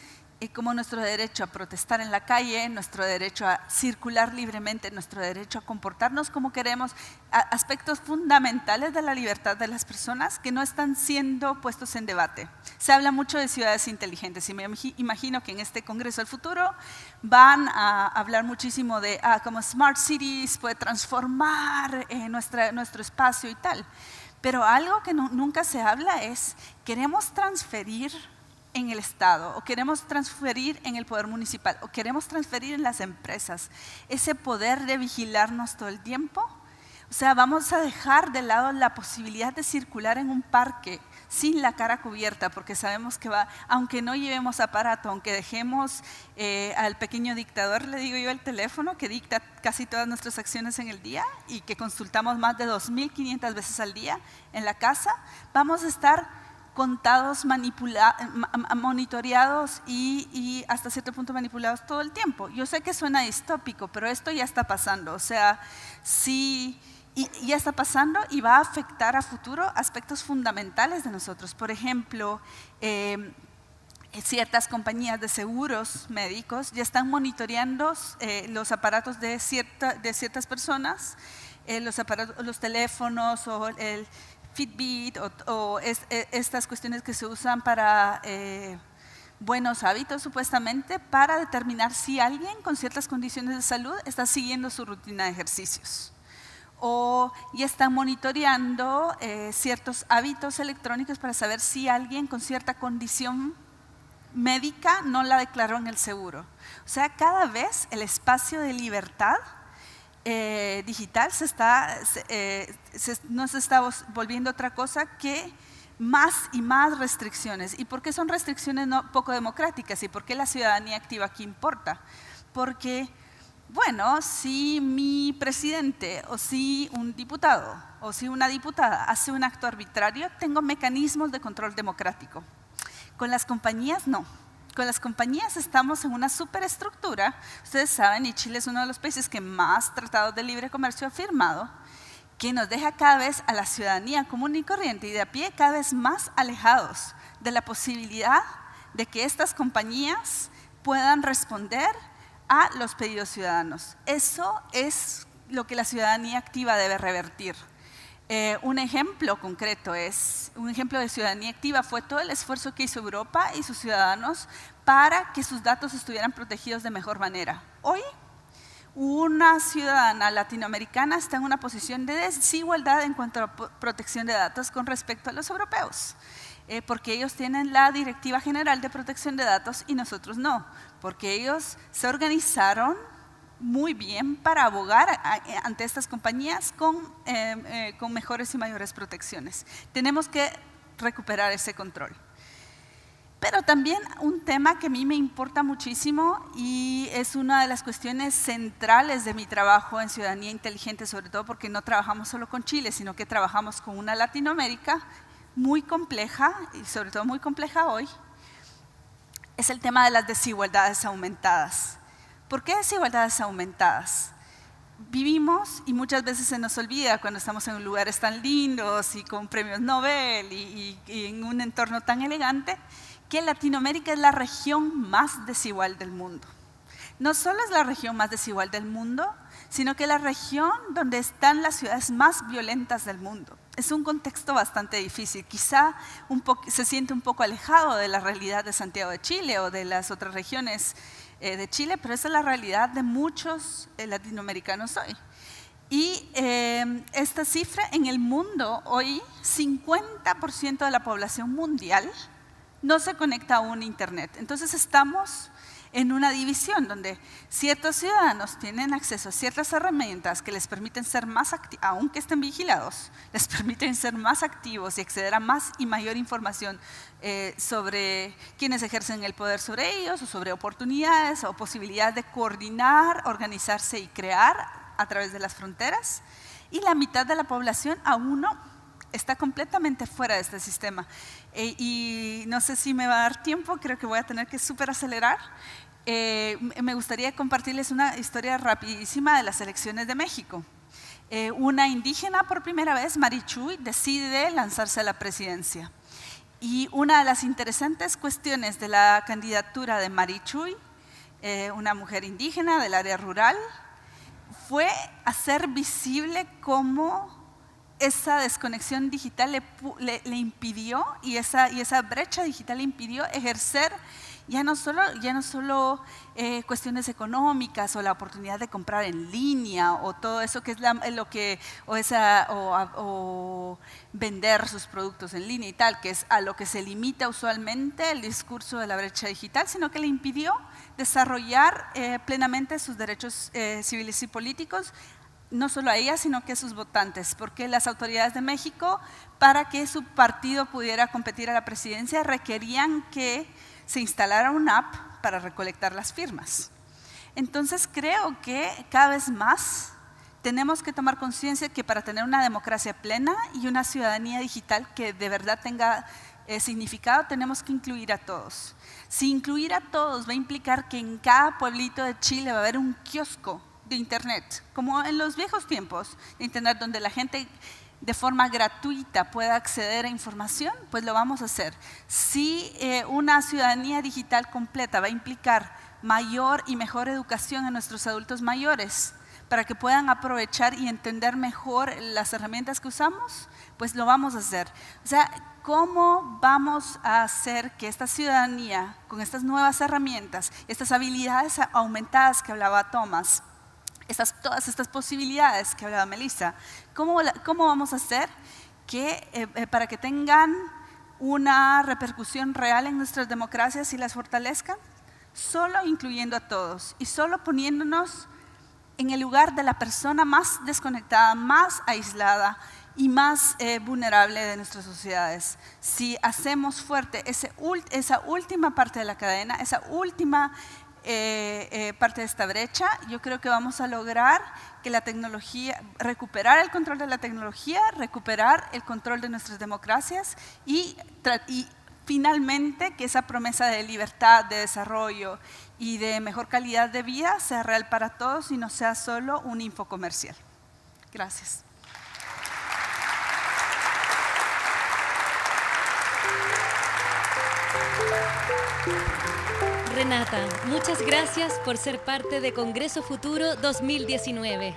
como nuestro derecho a protestar en la calle, nuestro derecho a circular libremente, nuestro derecho a comportarnos como queremos, aspectos fundamentales de la libertad de las personas que no están siendo puestos en debate. Se habla mucho de ciudades inteligentes y me imagino que en este Congreso del Futuro van a hablar muchísimo de cómo Smart Cities puede transformar nuestro espacio y tal. Pero algo que nunca se habla es, queremos transferir en el Estado, o queremos transferir en el poder municipal, o queremos transferir en las empresas ese poder de vigilarnos todo el tiempo. O sea, vamos a dejar de lado la posibilidad de circular en un parque sin la cara cubierta, porque sabemos que aunque no llevemos aparato, aunque dejemos al pequeño dictador, le digo yo, el teléfono que dicta casi todas nuestras acciones en el día y que consultamos más de 2.500 veces al día en la casa, vamos a estar contados, monitoreados y hasta cierto punto manipulados todo el tiempo. Yo sé que suena distópico, pero esto ya está pasando. O sea, sí, ya está pasando y va a afectar a futuro aspectos fundamentales de nosotros. Por ejemplo, ciertas compañías de seguros médicos ya están monitoreando los aparatos de ciertas personas, los teléfonos o el Fitbit o estas cuestiones que se usan para buenos hábitos supuestamente para determinar si alguien con ciertas condiciones de salud está siguiendo su rutina de ejercicios. O ya están monitoreando ciertos hábitos electrónicos para saber si alguien con cierta condición médica no la declaró en el seguro. O sea, cada vez el espacio de libertad digital no se está volviendo otra cosa que más y más restricciones. ¿Y por qué son restricciones poco democráticas? ¿Y por qué la ciudadanía activa aquí importa? Porque, bueno, si mi presidente o si un diputado o si una diputada hace un acto arbitrario, tengo mecanismos de control democrático. Con las compañías no. Con las compañías estamos en una superestructura. Ustedes saben, y Chile es uno de los países que más tratados de libre comercio ha firmado, que nos deja cada vez a la ciudadanía común y corriente y de a pie cada vez más alejados de la posibilidad de que estas compañías puedan responder a los pedidos ciudadanos. Eso es lo que la ciudadanía activa debe revertir. Un ejemplo concreto un ejemplo de ciudadanía activa fue todo el esfuerzo que hizo Europa y sus ciudadanos para que sus datos estuvieran protegidos de mejor manera. Hoy, una ciudadana latinoamericana está en una posición de desigualdad en cuanto a protección de datos con respecto a los europeos, porque ellos tienen la Directiva General de Protección de Datos y nosotros no, porque ellos se organizaron muy bien para abogar ante estas compañías con mejores y mayores protecciones. Tenemos que recuperar ese control. Pero también un tema que a mí me importa muchísimo y es una de las cuestiones centrales de mi trabajo en Ciudadanía Inteligente, sobre todo porque no trabajamos solo con Chile, sino que trabajamos con una Latinoamérica muy compleja, y sobre todo muy compleja hoy, es el tema de las desigualdades aumentadas. ¿Por qué desigualdades aumentadas? Vivimos, y muchas veces se nos olvida cuando estamos en lugares tan lindos y con premios Nobel y en un entorno tan elegante, que Latinoamérica es la región más desigual del mundo. No solo es la región más desigual del mundo, sino que es la región donde están las ciudades más violentas del mundo. Es un contexto bastante difícil, quizá se siente un poco alejado de la realidad de Santiago de Chile o de las otras regiones de Chile, pero esa es la realidad de muchos latinoamericanos hoy. Y esta cifra en el mundo hoy, 50% de la población mundial no se conecta aún a Internet. Entonces estamos en una división donde ciertos ciudadanos tienen acceso a ciertas herramientas que les permiten ser más activos, aunque estén vigilados, les permiten ser más activos y acceder a más y mayor información sobre quienes ejercen el poder sobre ellos, o sobre oportunidades o posibilidades de coordinar, organizarse y crear a través de las fronteras. Y la mitad de la población aún no está completamente fuera de este sistema. Y no sé si me va a dar tiempo, creo que voy a tener que súper acelerar. Me gustaría compartirles una historia rapidísima de las elecciones de México. Una indígena por primera vez, Marichuy, decide lanzarse a la presidencia. Y una de las interesantes cuestiones de la candidatura de Marichuy, una mujer indígena del área rural, fue hacer visible cómo esa desconexión digital le impidió, y esa brecha digital le impidió ejercer ya no solo cuestiones económicas o la oportunidad de comprar en línea o todo eso que es o vender sus productos en línea y tal, que es a lo que se limita usualmente el discurso de la brecha digital, sino que le impidió desarrollar plenamente sus derechos civiles y políticos, no solo a ella, sino que a sus votantes, porque las autoridades de México, para que su partido pudiera competir a la presidencia, requerían que se instalara una app para recolectar las firmas. Entonces creo que cada vez más tenemos que tomar conciencia que para tener una democracia plena y una ciudadanía digital que de verdad tenga significado, tenemos que incluir a todos. Si incluir a todos va a implicar que en cada pueblito de Chile va a haber un kiosco de Internet, como en los viejos tiempos de Internet, donde la gente de forma gratuita pueda acceder a información, pues lo vamos a hacer. Si una ciudadanía digital completa va a implicar mayor y mejor educación a nuestros adultos mayores, para que puedan aprovechar y entender mejor las herramientas que usamos, pues lo vamos a hacer. O sea, ¿cómo vamos a hacer que esta ciudadanía, con estas nuevas herramientas, estas habilidades aumentadas que hablaba Tomás, todas estas posibilidades que hablaba Melissa, ¿cómo vamos a hacer para que tengan una repercusión real en nuestras democracias y las fortalezcan? Solo incluyendo a todos y solo poniéndonos en el lugar de la persona más desconectada, más aislada y más vulnerable de nuestras sociedades. Si hacemos fuerte esa última parte de la cadena, esa última parte de esta brecha, yo creo que vamos a lograr que la tecnología, recuperar el control de la tecnología, recuperar el control de nuestras democracias y finalmente que esa promesa de libertad, de desarrollo y de mejor calidad de vida sea real para todos y no sea solo un info comercial. Gracias. Renata, muchas gracias por ser parte de Congreso Futuro 2019.